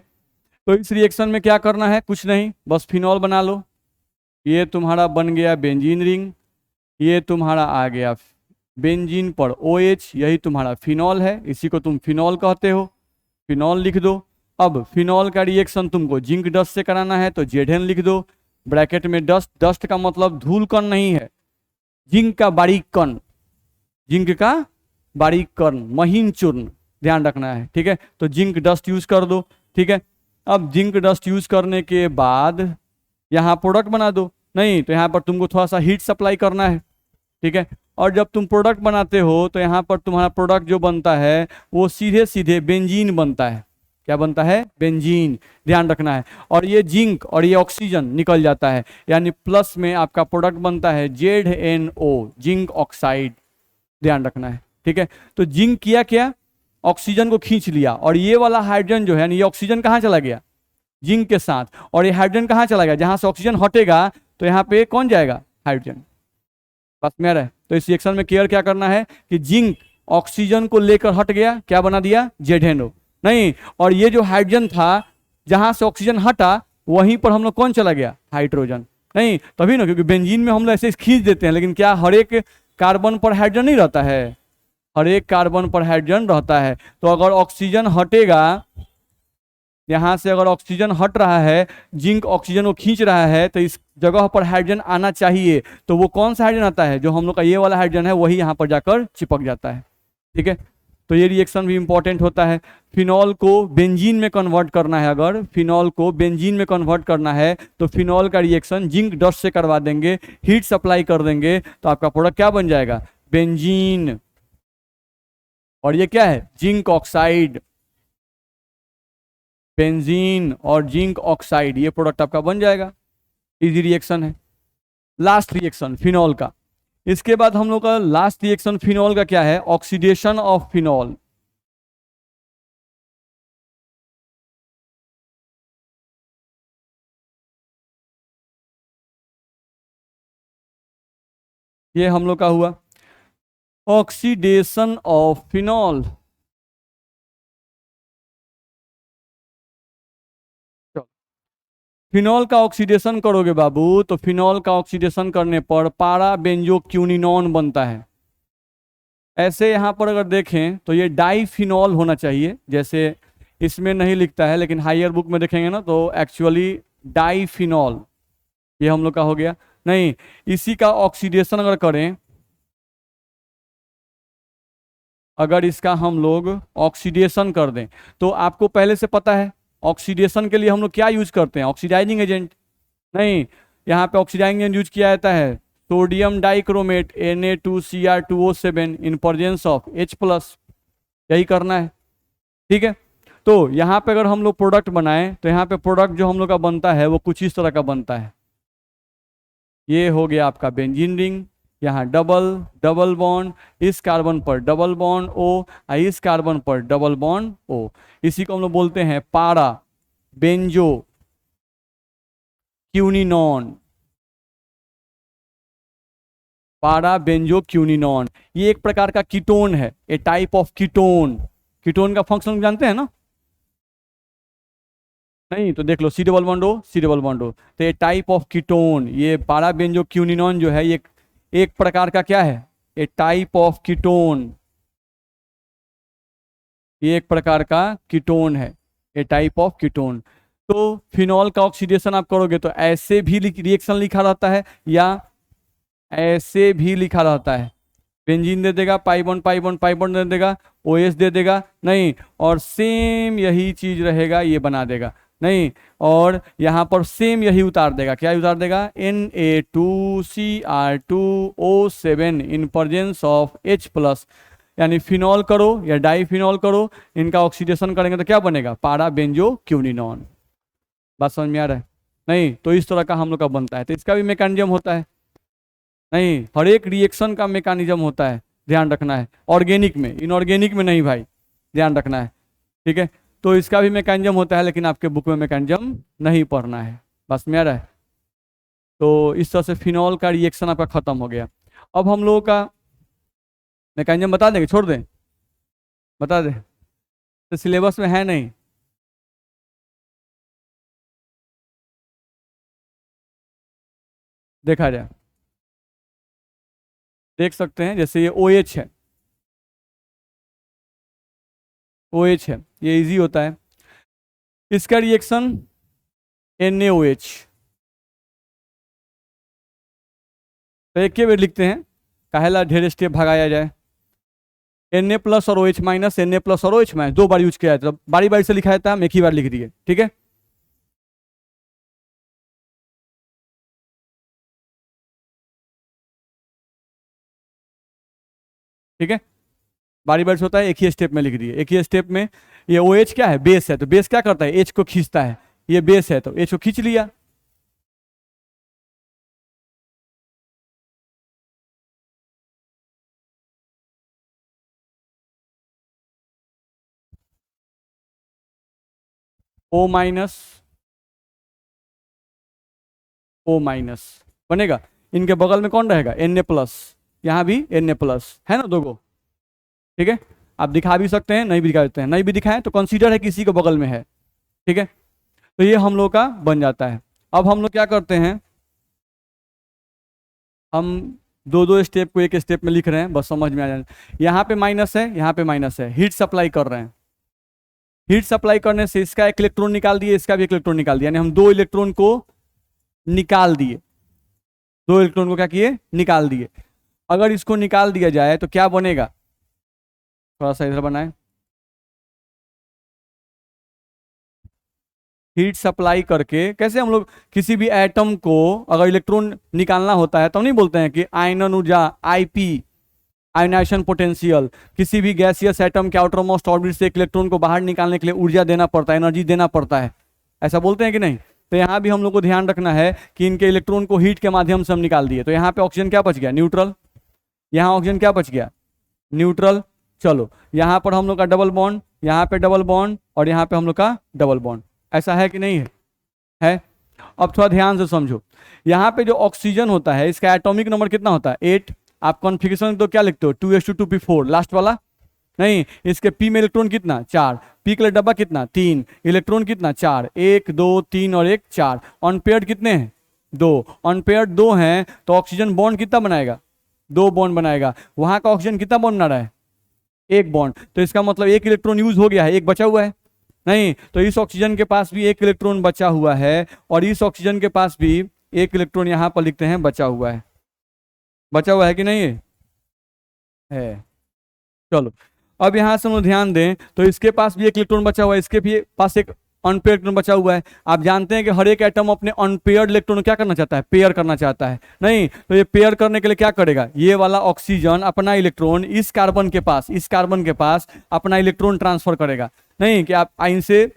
Speaker 1: तो इस रिएक्शन में क्या करना है, कुछ नहीं, बस फिनॉल बना लो, ये तुम्हारा बन गया बेंजीन रिंग, ये तुम्हारा आ गया बेंजीन पर OH, यही तुम्हारा फिनॉल है, इसी को तुम फिनॉल कहते हो, फिनॉल लिख दो। अब फिनॉल का रिएक्शन तुमको जिंक डस्ट से कराना है तो Zn लिख दो, ब्रैकेट में डस्ट, डस्ट का मतलब धूल कण नहीं है, जिंक का बारीक कण, जिंक का बारीक कण, महीन चूर्ण, ध्यान रखना है। ठीक है, तो जिंक डस्ट यूज कर दो। ठीक है, अब जिंक डस्ट यूज करने के बाद यहाँ प्रोडक्ट बना दो, नहीं तो यहाँ पर तुमको थोड़ा सा हीट सप्लाई करना है। ठीक है, और जब तुम प्रोडक्ट बनाते हो तो यहाँ पर तुम्हारा प्रोडक्ट जो बनता है वो सीधे सीधे बेंजीन बनता है। क्या बनता है? बेंजीन, ध्यान रखना है। और ये जिंक और ये ऑक्सीजन निकल जाता है, यानी प्लस में आपका प्रोडक्ट बनता है ZnO, जिंक ऑक्साइड, ध्यान रखना है। ठीक है, तो जिंक किया क्या? ऑक्सीजन को खींच लिया, और ये वाला हाइड्रोजन जो है, ये ऑक्सीजन कहाँ चला गया? जिंक के साथ। और ये हाइड्रोजन कहाँ चला गया? जहां से ऑक्सीजन हटेगा तो यहाँ पे कौन जाएगा? हाइड्रोजन। बस में रहे। तो इस रिएक्शन में केयर क्या करना है कि जिंक ऑक्सीजन को लेकर हट गया, क्या बना दिया? ZnO। नहीं, और ये जो हाइड्रोजन था, जहां से ऑक्सीजन हटा वहीं पर हम लोग कौन चला गया? हाइड्रोजन। नहीं, तभी ना, क्योंकि बेंजीन में हम लोग ऐसे खींच देते हैं, लेकिन क्या हर एक कार्बन पर हाइड्रोजन नहीं रहता है? हर एक कार्बन पर हाइड्रोजन रहता है। तो अगर ऑक्सीजन हटेगा, यहां से अगर ऑक्सीजन हट रहा है, जिंक ऑक्सीजन को खींच रहा है, तो इस जगह पर हाइड्रोजन आना चाहिए। तो वो कौन सा हाइड्रोजन आता है? जो हम लोग का ये वाला हाइड्रोजन है, वही यहां पर जाकर चिपक जाता है। ठीक है, तो ये रिएक्शन भी इंपॉर्टेंट होता है। फिनॉल को बेंजीन में कन्वर्ट करना है, अगर फिनॉल को बेंजीन में कन्वर्ट करना है तो फिनॉल का रिएक्शन जिंक डस्ट से करवा देंगे, हीट सप्लाई कर देंगे, तो आपका प्रोडक्ट क्या बन जाएगा? बेंजीन। और ये क्या है? Zinc oxide. बेंजीन और जिंक ऑक्साइड, ये प्रोडक्ट आपका बन जाएगा। इजी रिएक्शन है। लास्ट रिएक्शन फिनॉल का। इसके बाद हम लोग का लास्ट रिएक्शन फिनॉल का क्या है? Oxidation of phenol. ये हम लोग का हुआ ऑक्सीडेशन ऑफ फिनॉल। फिनॉल का ऑक्सीडेशन करोगे बाबू, तो फिनॉल का ऑक्सीडेशन करने पर पारा बेंजोक्विनोन बनता है। ऐसे यहाँ पर अगर देखें तो ये डाईफिनॉल होना चाहिए, जैसे इसमें नहीं लिखता है, लेकिन हायर बुक में देखेंगे ना तो एक्चुअली डाईफिनॉल, ये हम लोग का हो गया। नहीं, इसी का ऑक्सीडेशन अगर करें, अगर इसका हम लोग ऑक्सीडेशन कर दें, तो आपको पहले से पता है ऑक्सीडेशन के लिए हम लोग क्या यूज करते हैं? Oxidising agent. नहीं, यहाँ पे ऑक्सीडाइजिंग एजेंट यूज किया जाता है sodium dichromate Na2Cr2O7 in presence of H+। यही करना है। ठीक है, तो यहाँ पे अगर हम लोग प्रोडक्ट बनाएं, तो यहाँ पे प्रोडक्ट जो हम लोग का बनता है वो कुछ इस तरह का बनता है। ये हो गया आपका बेंजीन रिंग, यहाँ डबल डबल बॉन्ड, इस कार्बन पर डबल बॉन्ड O, इस कार्बन पर डबल बॉन्ड O। इसी को हम लोग बोलते हैं पारा बेंजो क्यूनिनॉन। पारा बेंजो क्यूनिनॉन, ये एक प्रकार का कीटोन है, a type of ketone. Ketone का फंक्शन जानते हैं ना? नहीं तो देख लो, C double bond O, C double bond O, तो ये टाइप ऑफ कीटोन, ये पारा बेंजो क्यूनिनॉन जो है, ये एक प्रकार का क्या है? A type of ketone. ये एक प्रकार का कीटोन है, ए टाइप ऑफ कीटोन। तो फिनॉल का ऑक्सीडेशन आप करोगे तो ऐसे भी रिएक्शन लिखा रहता है, या ऐसे भी लिखा रहता है। बेंजीन दे देगा, पाई बॉन्ड दे देगा, OH दे देगा, नहीं, और सेम यही चीज रहेगा, ये बना देगा, नहीं, और यहाँ पर सेम यही उतार देगा। क्या उतार देगा? Na2Cr2O7 in presence of H+। यानी फिनॉल करो या डाईफिनॉल करो, इनका ऑक्सीडेशन करेंगे तो क्या बनेगा? पारा बेंजो क्यूनिनॉन। बात समझ में आ रहा है? नहीं, तो इस तरह का हम लोग का बनता है। तो इसका भी मैकेनिज्म होता है। नहीं, हर एक रिएक्शन का मैकेनिज्म होता है, ध्यान रखना है। ऑर्गेनिक में, इनऑर्गेनिक में नहीं भाई, ध्यान रखना है। ठीक है, तो इसका भी मैकेनिज्म होता है, लेकिन आपके बुक में मैकेनिज्म नहीं पढ़ना है। बस में आ रहा है? तो इस तरह से फिनॉल का रिएक्शन आपका खत्म हो गया। अब हम लोगों का मैकेनिज्म बता देंगे, छोड़ दें? बता दें? तो सिलेबस में है नहीं। देखा जाए, देख सकते हैं, जैसे ये OH है, OH है, ये इजी होता है। इसका रिएक्शन NaOH। तो एक के बेर लिखते हैं, काहेला ढेर स्टेप भगाया जाए। Na+ और OH-, Na+ और OH-, दो बार यूज किया जाता है, बारी बारी से लिखा जाता है, हम एक ही बार लिख दिए। ठीक है, ठीक है। बारी बारी से होता है, एक ही स्टेप में लिख दिए, एक ही स्टेप में। ये ओ एच क्या है, बेस है, तो बेस क्या करता है, एच को खींचता है। ये बेस है तो एच को खींच लिया। ओ माइनस, ओ माइनस बनेगा। इनके बगल में कौन रहेगा, एन ए प्लस, यहाँ भी एन ए प्लस है ना, दो गो। ठीक है, आप दिखा भी सकते हैं, नहीं भी दिखा सकते हैं, नहीं भी दिखाएं तो कंसीडर है किसी के बगल में है। ठीक है, तो ये हम लोग का बन जाता है। अब हम लोग क्या करते हैं, हम दो दो स्टेप को एक स्टेप में लिख रहे हैं, बस समझ में आ जाए। यहाँ पे माइनस है, यहाँ पे माइनस है, हीट सप्लाई कर रहे हैं। हीट सप्लाई करने से इसका एक इलेक्ट्रॉन निकाल दिए, इसका भी एक इलेक्ट्रॉन निकाल दिया, यानी हम दो इलेक्ट्रॉन को निकाल दिए, दो इलेक्ट्रॉन को क्या किए, निकाल दिए। अगर इसको निकाल दिया जाए तो क्या बनेगा, थोड़ा सा इधर बनाए। हीट सप्लाई करके कैसे हम लोग किसी भी एटम को अगर इलेक्ट्रॉन निकालना होता है तो नहीं बोलते हैं कि आयनन ऊर्जा, आईपी, आयनाइजेशन पोटेंशियल। किसी भी गैसियस एटम के आउटर मोस्ट ऑर्बिट से एक इलेक्ट्रॉन को बाहर निकालने के लिए ऊर्जा देना पड़ता है, एनर्जी देना पड़ता है, ऐसा बोलते हैं कि नहीं। तो यहाँ भी हम लोग को ध्यान रखना है कि इनके इलेक्ट्रॉन को हीट के माध्यम से हम निकाल दिए, तो यहाँ पे ऑक्सीजन क्या बच गया, न्यूट्रल। यहाँ ऑक्सीजन क्या बच गया, न्यूट्रल। चलो यहाँ पर हम लोग का डबल बॉन्ड, यहाँ पे डबल बॉन्ड, और यहाँ पे हम लोग का डबल बॉन्ड, ऐसा है कि नहीं है, है। अब थोड़ा ध्यान से समझो, यहाँ पे जो ऑक्सीजन होता है इसका एटॉमिक नंबर कितना होता है, 8। आप कॉन्फिगरेशन तो क्या लिखते हो, 2s2 2p4 लास्ट वाला, नहीं। इसके पी में इलेक्ट्रॉन कितना, 4। पी के लिए डब्बा कितना, 3। इलेक्ट्रॉन कितना, 4, 1 2 3 और 1 4। अनपेयर्ड कितने हैं, 2। अनपेयर्ड 2 हैं तो ऑक्सीजन बॉन्ड कितना बनाएगा, 2 बॉन्ड बनाएगा। वहां का ऑक्सीजन कितना बॉन्ड बना रहा है, 1 बॉन्ड। तो इसका मतलब एक इलेक्ट्रॉन यूज हो गया है, एक बचा हुआ है, नहीं। तो इस ऑक्सीजन के पास भी एक इलेक्ट्रॉन बचा हुआ है, और इस ऑक्सीजन के पास भी एक इलेक्ट्रॉन यहां पर लिखते हैं बचा हुआ है। बचा हुआ है कि नहीं है। चलो अब यहां से हम लोग ध्यान दें तो इसके पास भी एक इलेक्ट्रॉन बचा हुआ है, इसके भी पास एक अनपेयर्ड इलेक्ट्रॉन बचा हुआ है। आप जानते हैं कि हर एक एटम अपने अनपेयर्ड इलेक्ट्रॉन क्या करना चाहता है, पेयर करना चाहता है, नहीं। तो ये पेयर करने के लिए क्या करेगा, ये वाला ऑक्सीजन अपना इलेक्ट्रॉन इस कार्बन के पास, इस कार्बन के पास अपना इलेक्ट्रॉन ट्रांसफर करेगा, नहीं कि आप इनसे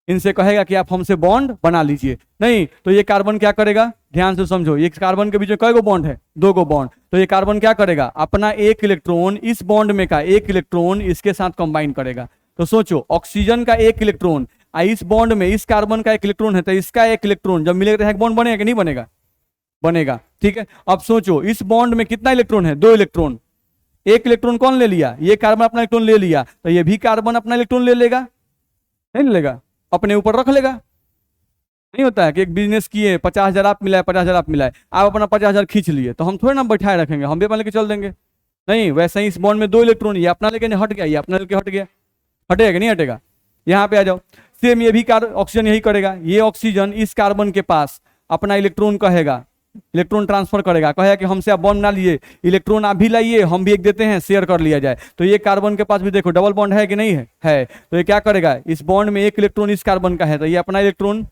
Speaker 1: इनसे कहेगा कि आप हमसे बॉन्ड बना लीजिए, नहीं। तो ये कार्बन क्या करेगा, ध्यान से समझो, ये कार्बन के बीच में कई गो बॉन्ड है, 2 गो बॉन्ड। तो ये कार्बन क्या करेगा, अपना एक इलेक्ट्रॉन इस बॉन्ड में का एक इलेक्ट्रॉन इसके साथ कंबाइन करेगा। तो सोचो ऑक्सीजन का एक इलेक्ट्रॉन इस बॉन्ड में, इस कार्बन का एक इलेक्ट्रॉन है, तो इसका एक इलेक्ट्रॉन जब मिलेगा बॉन्ड बनेगा कि नहीं बनेगा, बनेगा। ठीक है, अब सोचो इस बॉन्ड में कितना इलेक्ट्रॉन है, 2 इलेक्ट्रॉन। एक इलेक्ट्रॉन कौन ले लिया, ये कार्बन अपना इलेक्ट्रॉन ले लिया, तो ये भी कार्बन अपना इलेक्ट्रॉन ले लेगा, नहीं लेगा, अपने ऊपर रख लेगा। नहीं होता है कि एक बिजनेस किए, 50,000 आप मिला है, 50,000 आप मिला है, आप अपना 50,000 खींच लिए, तो हम थोड़े ना बैठाए रखेंगे, हम भी अपना लेके चल देंगे, नहीं। वैसे ही इस बॉन्ड में 2 इलेक्ट्रॉन, ये अपना लेके हट गया, ये अपना लेके हट गया, हटेगा कि नहीं हटेगा। यहाँ पे आ जाओ, सेम ये भी ऑक्सीजन यही करेगा, ये ऑक्सीजन इस कार्बन के पास अपना इलेक्ट्रॉन कहेगा, इलेक्ट्रॉन ट्रांसफर करेगा, कहेगा कि हमसे आप बॉन्ड ना लिए, इलेक्ट्रॉन आप भी लाइए, हम भी एक देते हैं, शेयर कर लिया जाए। तो ये कार्बन के पास भी देखो डबल बॉन्ड है कि नहीं है। तो ये क्या करेगा, इस बॉन्ड में एक इलेक्ट्रॉन इस कार्बन का है, तो ये अपना इलेक्ट्रॉन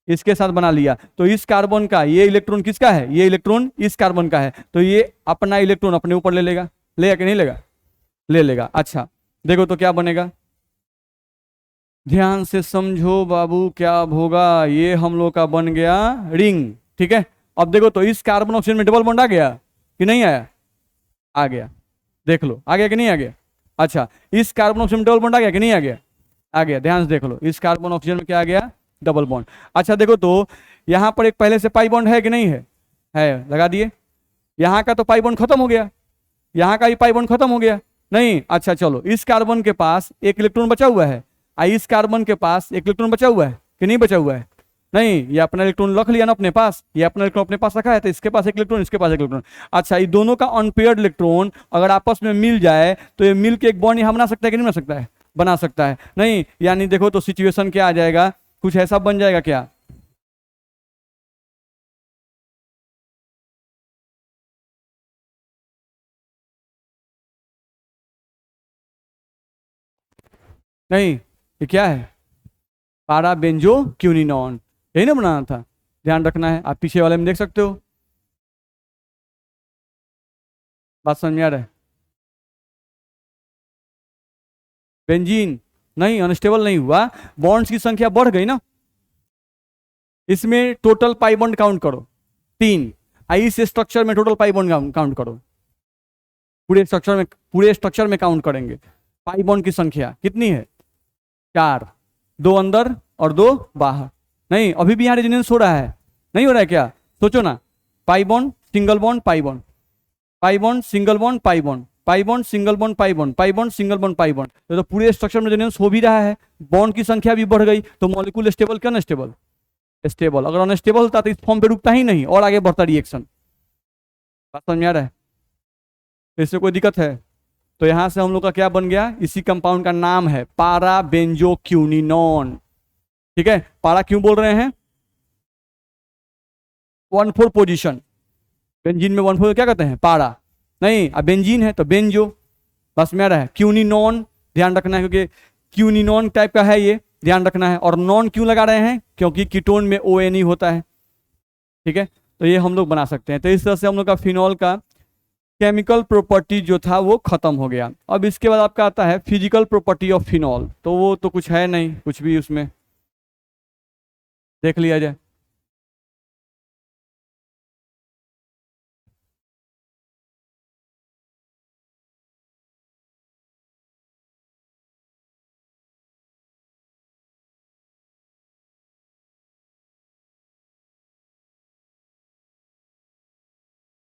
Speaker 1: इसके साथ बना लिया, तो इस कार्बन का ये इलेक्ट्रॉन किसका है, ये इलेक्ट्रॉन इस कार्बन का है, तो ये अपना इलेक्ट्रॉन अपने ऊपर ले लेगा, लेगा कि नहीं लेगा, ले लेगा। अच्छा देखो तो क्या बनेगा, ध्यान से समझो बाबू, क्या होगा, ये हम लोग का बन गया रिंग। ठीक है, अब देखो तो इस कार्बन ऑक्सीजन में डबल बॉन्ड आ गया कि नहीं आया, आ गया, देख लो आ गया कि नहीं आ गया। अच्छा इस कार्बन ऑक्सीजन में डबल बॉन्ड आ गया कि नहीं आ गया, आ गया। ध्यान से देख लो, इस कार्बन ऑक्सीजन में क्या आ गया, डबल बॉन्ड। अच्छा देखो तो यहाँ पर एक पहले से पाई बॉन्ड है कि नहीं है, लगा दिए। यहाँ का तो पाई बॉन्ड खत्म हो गया, यहाँ का भी पाई बॉन्ड खत्म हो गया, नहीं। अच्छा चलो इस कार्बन के पास एक इलेक्ट्रॉन बचा हुआ है, इस कार्बन के पास एक इलेक्ट्रॉन बचा हुआ है कि नहीं बचा हुआ है, नहीं। ये अपना इलेक्ट्रॉन रख लिया ना अपने पास, ये अपना इलेक्ट्रॉन अपने पास रखा है, तो इसके पास एक इलेक्ट्रॉन, इसके पास एक इलेक्ट्रॉन। अच्छा ये दोनों का अनपेयर्ड इलेक्ट्रॉन अगर आपस में मिल जाए तो ये मिल के एक बॉन्ड यहाँ बना सकता है कि नहीं बना सकता है, बना सकता है, नहीं। यानी देखो तो सिचुएशन क्या आ जाएगा, कुछ ऐसा बन जाएगा क्या, नहीं। ये क्या है, पारा बेंजो क्यूनिनॉन, यही ना बनाना था, ध्यान रखना है। आप पीछे वाले में देख सकते हो, बात समझ में आ रहा है। बेंजीन नहीं, अनस्टेबल नहीं हुआ, बॉन्ड्स की संख्या बढ़ गई ना। इसमें टोटल पाई बॉन्ड काउंट करो 3, इस स्ट्रक्चर में टोटल पाई बॉन्ड काउंट करो, पूरे स्ट्रक्चर में काउंट करेंगे। पाई बॉन्ड की संख्या कितनी है? 4, 2 अंदर और 2 बाहर। नहीं, अभी भी यहाँ रेजोनेंस हो रहा है, नहीं हो रहा है क्या? सोचो ना, pi bond single bond pi bond, pi bond single bond pi bond, pi bond single bond pi bond, pi bond single bond pi bond, तो पूरे स्ट्रक्चर में रेजोनेंस हो भी रहा है। बॉन्ड की संख्या भी बढ़ गई, तो मॉलिक्यूल स्टेबल क्या अनस्टेबल? स्टेबल। अगर अनस्टेबल होता तो इस फॉर्म पे रुकता ही नहीं और आगे बढ़ता रिएक्शन। बात समझ में आ रहा है? इससे कोई दिक्कत है? तो यहां से हम लोग का क्या बन गया? इसी कंपाउंड का नाम है पारा बेंजोक्यूनिनोन। ठीक है, पारा क्यों बोल रहे हैं? 1,4 पोजीशन, बेंजीन में 1,4 क्या कहते हैं? पारा। नहीं, अब बेंजीन है तो बेंजो, बस में आ रहा है। क्यूनिनोन ध्यान रखना है, क्योंकि क्यूनिनोन टाइप का है ये, ध्यान रखना है। और नॉन क्यों लगा रहे हैं? क्योंकि कीटोन में ONE होता है। ठीक है, तो ये हम लोग बना सकते हैं। तो इस तरह से हम लोग का फिनॉल का केमिकल प्रॉपर्टी जो था वो खत्म हो गया। अब इसके बाद आपका आता है फिजिकल प्रॉपर्टी ऑफ फिनॉल, तो वो तो कुछ है नहीं, कुछ भी उसमें देख लिया जाए।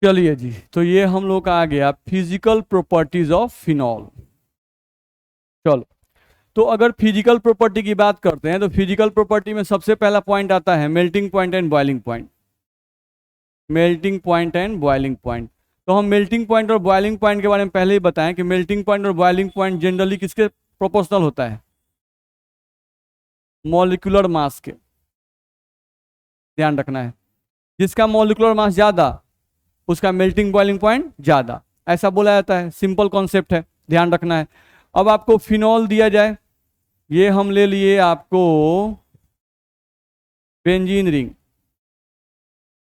Speaker 1: चलिए जी, तो ये हम लोग का आ गया फिजिकल प्रॉपर्टीज ऑफ फिनॉल। चलो, तो अगर फिजिकल प्रॉपर्टी की बात करते हैं तो फिजिकल प्रॉपर्टी में सबसे पहला पॉइंट आता है melting point and boiling point. Melting point and boiling point, तो हम मेल्टिंग पॉइंट और बॉइलिंग पॉइंट के बारे में पहले ही बताएं कि मेल्टिंग पॉइंट और बॉइलिंग पॉइंट जनरली किसके प्रोपोर्शनल होता है? मॉलिक्यूलर मास के, ध्यान रखना है। जिसका मॉलिक्यूलर मास ज्यादा उसका मेल्टिंग बॉइलिंग पॉइंट ज्यादा, ऐसा बोला जाता है। सिंपल कॉन्सेप्ट है, ध्यान रखना है। अब आपको फिनॉल दिया जाए, ये हम ले लिए आपको बेंजीन रिंग,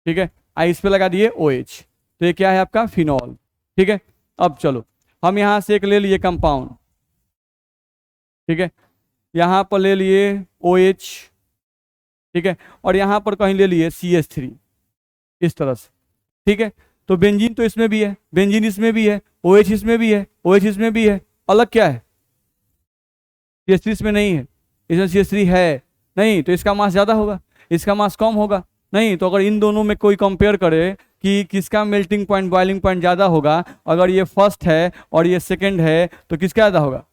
Speaker 1: ठीक है, इस पे लगा दिए OH, तो ये क्या है आपका? फिनॉल। ठीक है, अब चलो हम यहां से एक ले लिए कंपाउंड, ठीक है, यहां पर ले लिए OH, ठीक है, और यहां पर कहीं ले लिए CH3, इस तरह से। ठीक है, तो बेंजीन तो इसमें भी है, बेंजीन इसमें भी है, OH इसमें भी है, OH इसमें भी है, अलग क्या है? CH3 इसमें नहीं है, इसमें CH3 है नहीं, तो इसका मास ज्यादा होगा, इसका मास कम होगा। नहीं, तो अगर इन दोनों में कोई कंपेयर करे कि किसका मेल्टिंग पॉइंट बॉइलिंग पॉइंट ज्यादा होगा, अगर ये फर्स्ट है और ये सेकंड है तो किसका ज्यादा होगा?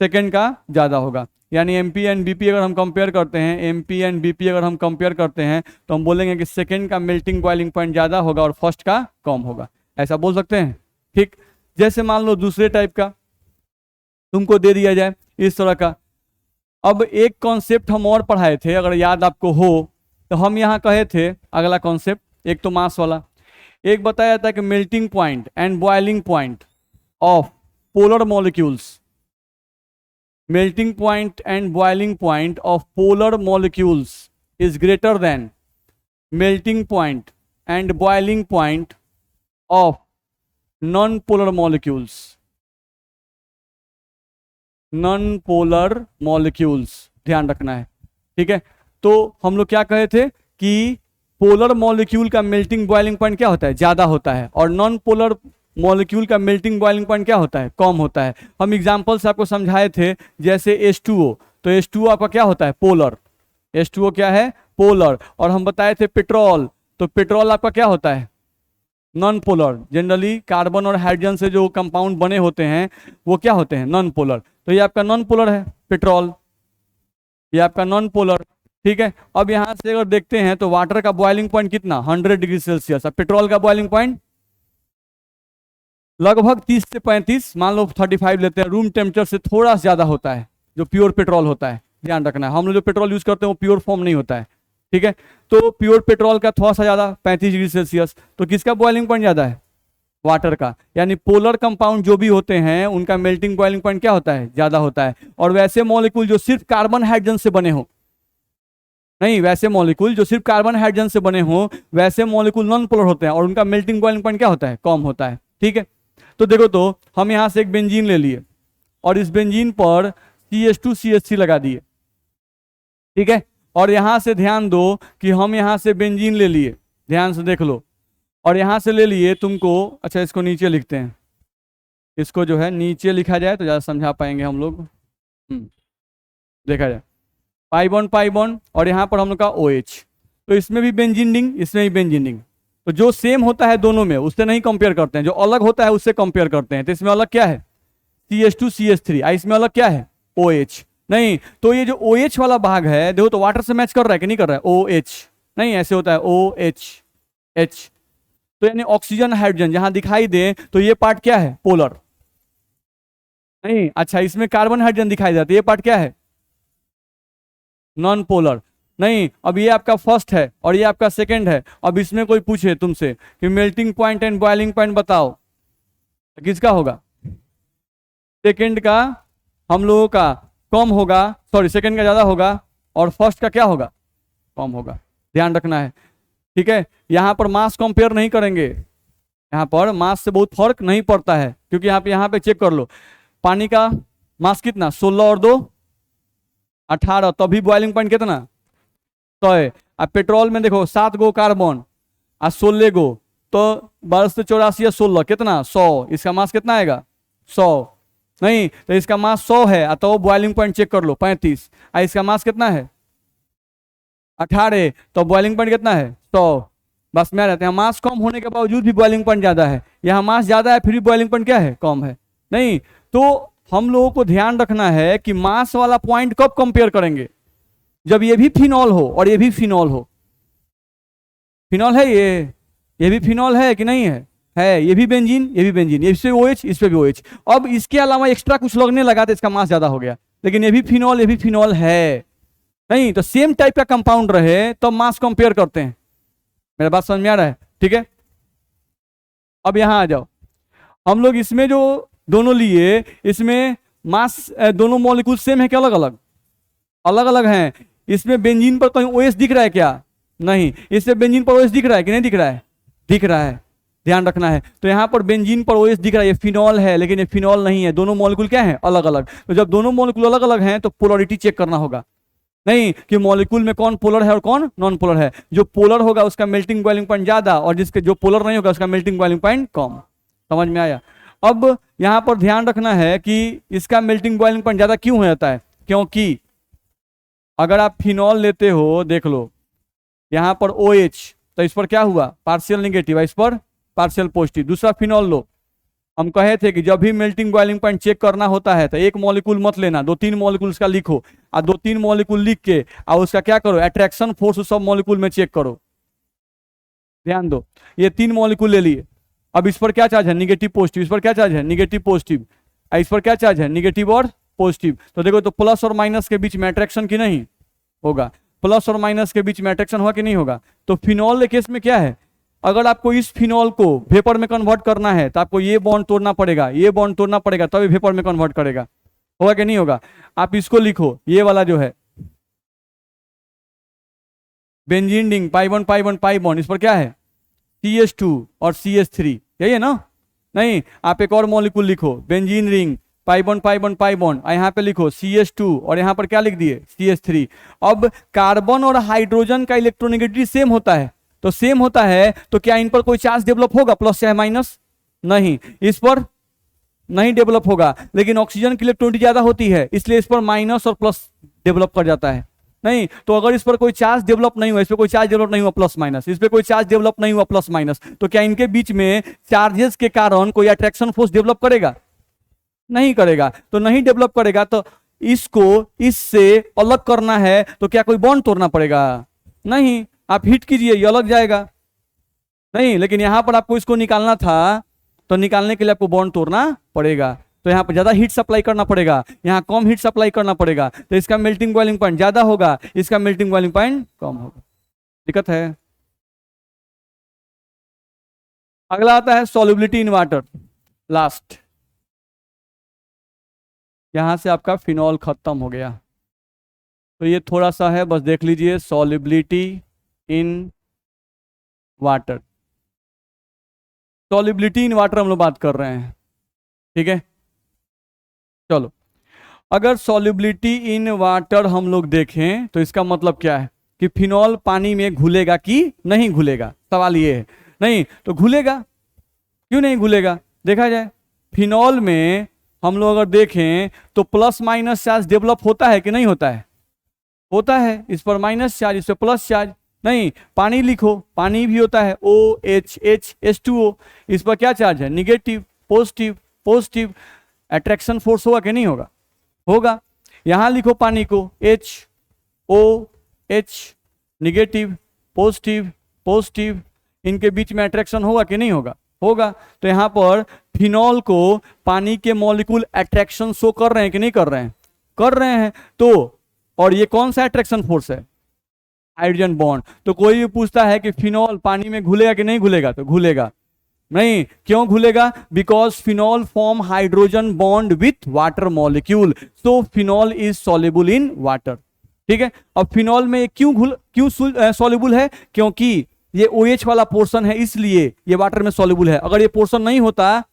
Speaker 1: सेकंड का ज्यादा होगा। यानी MP एंड BP अगर हम कंपेयर करते हैं, MP एंड BP अगर हम कंपेयर करते हैं तो हम बोलेंगे कि सेकंड का मेल्टिंग बॉइलिंग पॉइंट ज्यादा होगा और फर्स्ट का कम होगा, ऐसा बोल सकते हैं। ठीक, जैसे मान लो दूसरे टाइप का तुमको दे दिया जाए इस तरह का। अब एक कॉन्सेप्ट हम और पढ़ाए थे, अगर याद आपको हो तो हम यहाँ कहे थे अगला कॉन्सेप्ट, एक तो मास वाला, एक बताया था कि melting point and boiling point of polar molecules, melting point and boiling point of polar molecules is greater than melting point and boiling point of non polar molecules, non polar molecules, ध्यान रखना है। ठीक है, तो हम लोग क्या कहे थे कि पोलर मॉलिक्यूल का मेल्टिंग बॉइलिंग पॉइंट क्या होता है? ज्यादा होता है, और नॉन पोलर मॉलिक्यूल का मेल्टिंग बॉइलिंग पॉइंट क्या होता है? कम होता है। हम एग्जांपल से आपको समझाए थे, जैसे H2O, तो H2O आपका क्या होता है? पोलर। H2O क्या है? पोलर। और हम बताए थे पेट्रोल, तो पेट्रोल आपका क्या होता है? Non polar. जनरली कार्बन और हाइड्रोजन से जो कंपाउंड बने होते हैं वो क्या होते हैं? Non polar. तो ये आपका नॉन पोलर है पेट्रोल, ये आपका नॉन पोलर। ठीक है, अब यहां से अगर देखते हैं तो वाटर का बॉइलिंग पॉइंट कितना? 100 डिग्री सेल्सियस। अब पेट्रोल का बॉइलिंग पॉइंट लगभग 30 से 35, मान लो 35 लेते हैं, रूम टेम्परेचर से थोड़ा ज्यादा होता है जो प्योर पेट्रोल होता है, ध्यान रखना है। हम लोग जो पेट्रोल यूज करते हैं वो प्योर फॉर्म नहीं होता है। ठीक है, तो प्योर पेट्रोल का थोड़ा सा ज्यादा 35 डिग्री सेल्सियस। तो किसका बॉइलिंग पॉइंट ज्यादा है? वाटर का। यानी पोलर कंपाउंड जो भी होते हैं उनका मेल्टिंग बॉइलिंग पॉइंट क्या होता है? ज्यादा होता है। और वैसे मॉलिक्यूल जो सिर्फ कार्बन हाइड्रोजन से बने हो, नहीं, वैसे मॉलिक्यूल जो सिर्फ कार्बन हाइड्रोजन से बने हो, वैसे मॉलिक्यूल नॉन पोलर होते हैं और उनका मेल्टिंग बॉइलिंग पॉइंट क्या होता है? कम होता है। ठीक है, तो देखो, तो हम यहां से एक बेंजीन ले लिए, और इस बेंजीन पर CH2CH3 लगा दिए, ठीक है। और यहां से ध्यान दो कि हम यहां से बेंजीन ले लिए, ध्यान से देख लो, और यहां से ले लिए तुमको, अच्छा इसको नीचे लिखते हैं, इसको जो है नीचे लिखा जाए तो ज़्यादा समझा पाएंगे हम लोग। देखा जाए पाई बॉन्ड और यहाँ पर हम लोग का OH, तो इसमें भी बेंजीन रिंग, इसमें भी बेंजीन रिंग। तो जो सेम होता है दोनों में उससे नहीं कंपेयर करते हैं, जो अलग होता है उससे कंपेयर करते हैं। तो इसमें अलग क्या है CH2CH3, इसमें अलग क्या है OH। नहीं तो ये जो OH वाला भाग है देखो तो वाटर से मैच कर रहा है कि नहीं कर रहा है, OH नहीं, ऐसे होता है OH H। तो यानी ऑक्सीजन हाइड्रोजन जहां दिखाई दे तो ये पार्ट क्या है पोलर, नहीं अच्छा इसमें कार्बन हाइड्रोजन दिखाई देता है, ये पार्ट क्या है नॉन पोलर। नहीं अब ये आपका फर्स्ट है और ये आपका सेकंड है। अब इसमें कोई पूछे तुमसे कि melting point and boiling point बताओ, तो किसका होगा, सेकंड का हम लोगों का कम होगा, सॉरी सेकंड का ज्यादा होगा और फर्स्ट का क्या होगा कम होगा, ध्यान रखना है, ठीक है। यहां पर मास कंपेयर नहीं करेंगे, यहाँ पर मास से बहुत फर्क नहीं पड़ता है, क्योंकि यहाँ पे चेक कर लो पानी का मास कितना 16 और 2 18, तभी बॉइलिंग पॉइंट कितना 100 है। अब पेट्रोल में देखो 7 गो कार्बन और 16 गो, तो 12 से 84 16 कितना 100, इसका मास कितना आएगा 100, नहीं तो इसका मास 100 है तो बॉइलिंग पॉइंट चेक कर लो 35, और इसका मास कितना है 18, तो बॉइलिंग पॉइंट कितना है 100। बस में रहते हैं, मास कम होने के बावजूद भी बॉइलिंग पॉइंट ज्यादा है, यहाँ मास ज्यादा है फिर भी बॉइलिंग पॉइंट क्या है कम है। नहीं तो हम लोगों को ध्यान रखना है कि मास वाला पॉइंट कब कंपेयर करेंगे, जब ये भी फिनॉल हो और ये भी फिनॉल हो। फिनॉल है ये भी फिनॉल है कि नहीं है ये भी बेंजीन, ये भी बेंजीन, इस पे OH इस पे भी OH। अब इसके अलावा एक्स्ट्रा कुछ लगने लगा तो इसका मास ज्यादा हो गया, लेकिन ये भी फिनॉल है। नहीं तो सेम टाइप का कंपाउंड रहे तो मास कंपेयर करते हैं, मेरा बात समझ में आ रहा है, ठीक है। अब यहां आ जाओ, हम लोग इसमें जो दोनों लिए इसमें मास दोनों मॉलिक्यूल सेम है कि अलग अलग, अलग अलग हैं। इसमें बेंजीन पर कहीं OH दिख रहा है क्या, नहीं। इसमें बेंजीन पर OH दिख रहा है कि नहीं दिख रहा है, दिख रहा है, ध्यान रखना है। तो यहाँ पर बेंजीन पर OH दिख रहा है, ये फिनॉल है, लेकिन ये फिनॉल नहीं है, दोनों मॉलिक्यूल क्या है अलग अलग। तो जब दोनों मॉलिक्यूल अलग अलग हैं तो पोलरिटी चेक करना होगा, नहीं कि मॉलिक्यूल में कौन पोलर है और कौन नॉन पोलर है। जो पोलर होगा उसका मेल्टिंग बॉइलिंग पॉइंट ज्यादा, और जिसके जो पोलर नहीं होगा उसका मेल्टिंग बॉइलिंग पॉइंट कम। समझ में आया। अब यहां पर ध्यान रखना है कि इसका मेल्टिंग बॉइलिंग पॉइंट ज्यादा क्यों हो जाता है, क्योंकि अगर आप फिनॉल लेते हो देख लो यहां पर OH, तो इस पर क्या हुआ पार्शियल निगेटिव, इस पर पार्शियल पॉजिटिव। दूसरा फिनॉल लो, हम कहे थे कि जब भी मेल्टिंग बॉइलिंग पॉइंट चेक करना होता है तो एक मॉलिक्यूल मत लेना, 2-3 मॉलिक्यूल उसका लिखो, और 2-3 मॉलिक्यूल लिख के और उसका क्या करो अट्रैक्शन फोर्स उस सब मॉलिक्यूल में चेक करो। ध्यान दो ये 3 मॉलिक्यूल ले लिए, अब इस पर क्या चार्ज है निगेटिव पॉजिटिव, इस पर क्या चार्ज है निगेटिव पॉजिटिव, इस पर क्या चार्ज है निगेटिव और पॉजिटिव। तो देखो तो प्लस और माइनस के बीच में अट्रैक्शन की नहीं होगा, प्लस और माइनस के बीच में अट्रैक्शन होगा कि नहीं होगा। तो फिनॉल के केस में क्या है, अगर आपको इस फिनॉल को वेपर में कन्वर्ट करना है तो आपको ये बॉन्ड तोड़ना पड़ेगा, ये बॉन्ड तोड़ना पड़ेगा तभी वेपर में कन्वर्ट करेगा, होगा कि नहीं होगा। आप इसको लिखो, ये वाला जो है बेंजीन रिंग पाई बॉन्ड, इस पर क्या है CH2 और CH3, यही है ना। नहीं आप एक और मॉलिक्यूल लिखो बेंजीन रिंग पाई बॉन्ड, यहाँ पे लिखो CH2 और यहाँ पर क्या लिख दिए CH3। अब कार्बन और हाइड्रोजन का इलेक्ट्रोनेगेटिविटी सेम होता है, तो सेम होता है तो क्या इन पर कोई चार्ज डेवलप होगा प्लस चाहे माइनस, नहीं इस पर नहीं डेवलप होगा। लेकिन ऑक्सीजन की इलेक्ट्रोनेगेटिविटी ज्यादा होती है इसलिए इस पर माइनस और प्लस डेवलप कर जाता है। नहीं तो अगर इस पर कोई चार्ज डेवलप नहीं हुआ, इस पर कोई चार्ज डेवलप नहीं हुआ प्लस माइनस, इस पर कोई चार्ज डेवलप नहीं हुआ प्लस माइनस, तो क्या इनके बीच में चार्जेस के कारण कोई अट्रैक्शन फोर्स डेवलप करेगा, नहीं करेगा। तो नहीं डेवलप करेगा तो इसको इससे अलग करना है तो क्या कोई बॉन्ड तोड़ना पड़ेगा, नहीं। आप हिट कीजिए ये अलग जाएगा, नहीं। लेकिन यहां पर आपको इसको निकालना था तो निकालने के लिए आपको बॉन्ड तोड़ना पड़ेगा, तो यहाँ पर ज्यादा हीट सप्लाई करना पड़ेगा, यहाँ कम हीट सप्लाई करना पड़ेगा, तो इसका मेल्टिंग बॉइलिंग पॉइंट ज्यादा होगा, इसका मेल्टिंग बॉइलिंग पॉइंट कम होगा। दिक्कत है। अगला आता है सॉल्युबिलिटी इन वाटर, लास्ट। यहां से आपका फिनॉल खत्म हो गया, तो ये थोड़ा सा है बस देख लीजिए solubility in water. Solubility in water हम लोग बात कर रहे हैं, ठीक है। चलो, अगर सॉल्युबिलिटी इन वाटर हम लोग देखें तो इसका मतलब क्या है कि फिनॉल पानी में घुलेगा कि नहीं घुलेगा, सवाल ये है। नहीं तो घुलेगा, क्यों नहीं घुलेगा, देखा जाए फिनॉल में हम लोग अगर देखें तो प्लस माइनस चार्ज डेवलप होता है कि नहीं होता है, होता है। इस पर माइनस चार्ज, इस पर प्लस चार्ज। नहीं, पानी लिखो, पानी भी होता है OH, H2O, इस पर क्या चार्ज है, negative, positive, positive. Attraction force होगा कि नहीं होगा, होगा। यहां लिखो पानी को HOH, निगेटिव, पॉजिटिव, पॉजिटिव, इनके बीच में अट्रैक्शन होगा कि नहीं होगा, होगा। तो यहां पर फिनॉल को पानी के मॉलिक्यूल अट्रैक्शन शो कर रहे हैं कि नहीं कर रहे हैं, कर रहे हैं। तो और ये कौन सा अट्रैक्शन फोर्स है, हाइड्रोजन बॉन्ड। तो कोई भी पूछता है कि फिनॉल पानी में घुलेगा कि नहीं घुलेगा, तो घुलेगा। नहीं, क्यों घुलेगा, because phenol form hydrogen bond with water molecule, so phenol is soluble in water. ठीक है, अब फिनॉल में क्यों सॉल्युबल है, क्योंकि ये OH वाला पोर्शन है, इसलिए ये वाटर में सॉल्युबल है। अगर ये पोर्शन नहीं होता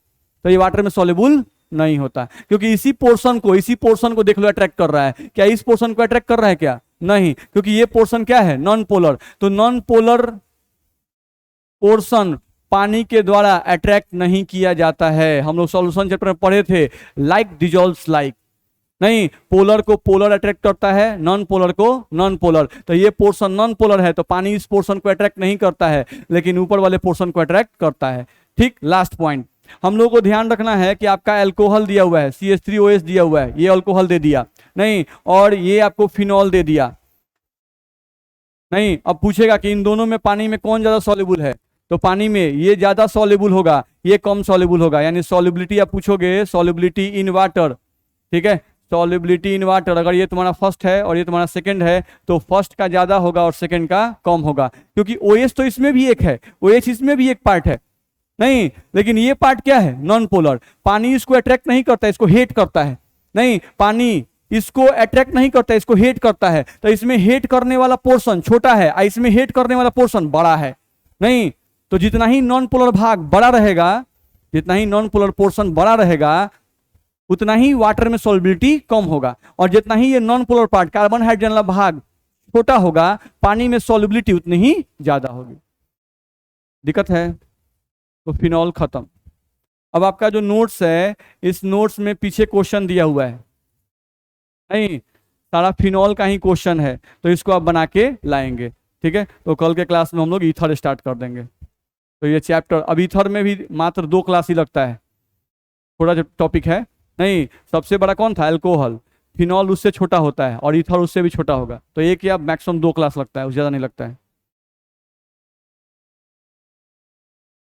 Speaker 1: तो ये वाटर में सॉल्युबल नहीं होता, क्योंकि इसी पोर्शन को देख लो अट्रैक्ट कर रहा है। क्या इस पोर्शन को अट्रैक्ट कर रहा है, क्या नहीं, क्योंकि ये पोर्शन क्या है, नॉन पोलर। तो नॉन पोलर पोर्शन पानी के द्वारा अट्रैक्ट नहीं किया जाता है। हम लोग सॉल्यूशन चैप्टर में पढ़े थे, लाइक डिजॉल्व्स लाइक। नहीं, पोलर को पोलर अट्रैक्ट करता है, नॉन पोलर को नॉन पोलर। तो ये पोर्शन नॉन पोलर है, तो पानी इस पोर्शन को अट्रैक्ट नहीं करता है, लेकिन ऊपर वाले पोर्शन को अट्रैक्ट करता है। ठीक, लास्ट पॉइंट हम लोगों को ध्यान रखना है कि आपका अल्कोहल दिया हुआ है, CH3OH दिया हुआ है, ये अल्कोहल दे दिया नहीं, और ये आपको फिनॉल दे दिया नहीं। अब पूछेगा कि इन दोनों में पानी में कौन ज्यादा सॉल्युबल है, तो पानी में ये ज्यादा सॉल्युबल होगा, ये कम सॉल्युबल होगा। यानी सॉल्युबिलिटी आप पूछोगे, सॉल्युबिलिटी इन वाटर, ठीक है, सॉल्युबिलिटी इन वाटर, अगर ये तुम्हारा फर्स्ट है और ये तुम्हारा सेकंड है, तो फर्स्ट का ज्यादा होगा और सेकंड का कम होगा, क्योंकि OH तो इसमें भी एक है, OH इसमें भी एक पार्ट है नहीं, लेकिन ये पार्ट क्या है, नॉन पोलर। पानी इसको अट्रैक्ट नहीं करता, इसको हेट करता है नहीं, पानी इसको अट्रैक्ट नहीं करता, इसको हेट करता है। तो इसमें हेट करने वाला पोर्शन छोटा है और इसमें हेट करने वाला पोर्शन बड़ा है नहीं। तो जितना ही नॉन पोलर भाग बड़ा रहेगा, जितना ही नॉन पोलर पोर्शन बड़ा रहेगा, उतना ही वाटर में सॉल्युबिलिटी कम होगा, और जितना ही ये non polar part carbon hydrogen वाला भाग छोटा होगा, पानी में सॉल्युबिलिटी उतनी ही ज्यादा होगी। दिक्कत है, तो फिनॉल खत्म। अब आपका जो नोट्स है, इस नोट्स में पीछे क्वेश्चन दिया हुआ है नहीं, सारा फिनॉल का ही क्वेश्चन है, तो इसको आप बना के लाएंगे। ठीक है, तो कल के क्लास में हम लोग ईथर स्टार्ट कर देंगे। तो ये चैप्टर, अब ईथर में भी मात्र 2 क्लास ही लगता है, थोड़ा जो टॉपिक है नहीं। सबसे बड़ा कौन था, अल्कोहल। फिनॉल उससे छोटा होता है और ईथर उससे भी छोटा होगा, तो एक या मैक्सिमम 2 क्लास लगता है, उससे ज़्यादा नहीं लगता है।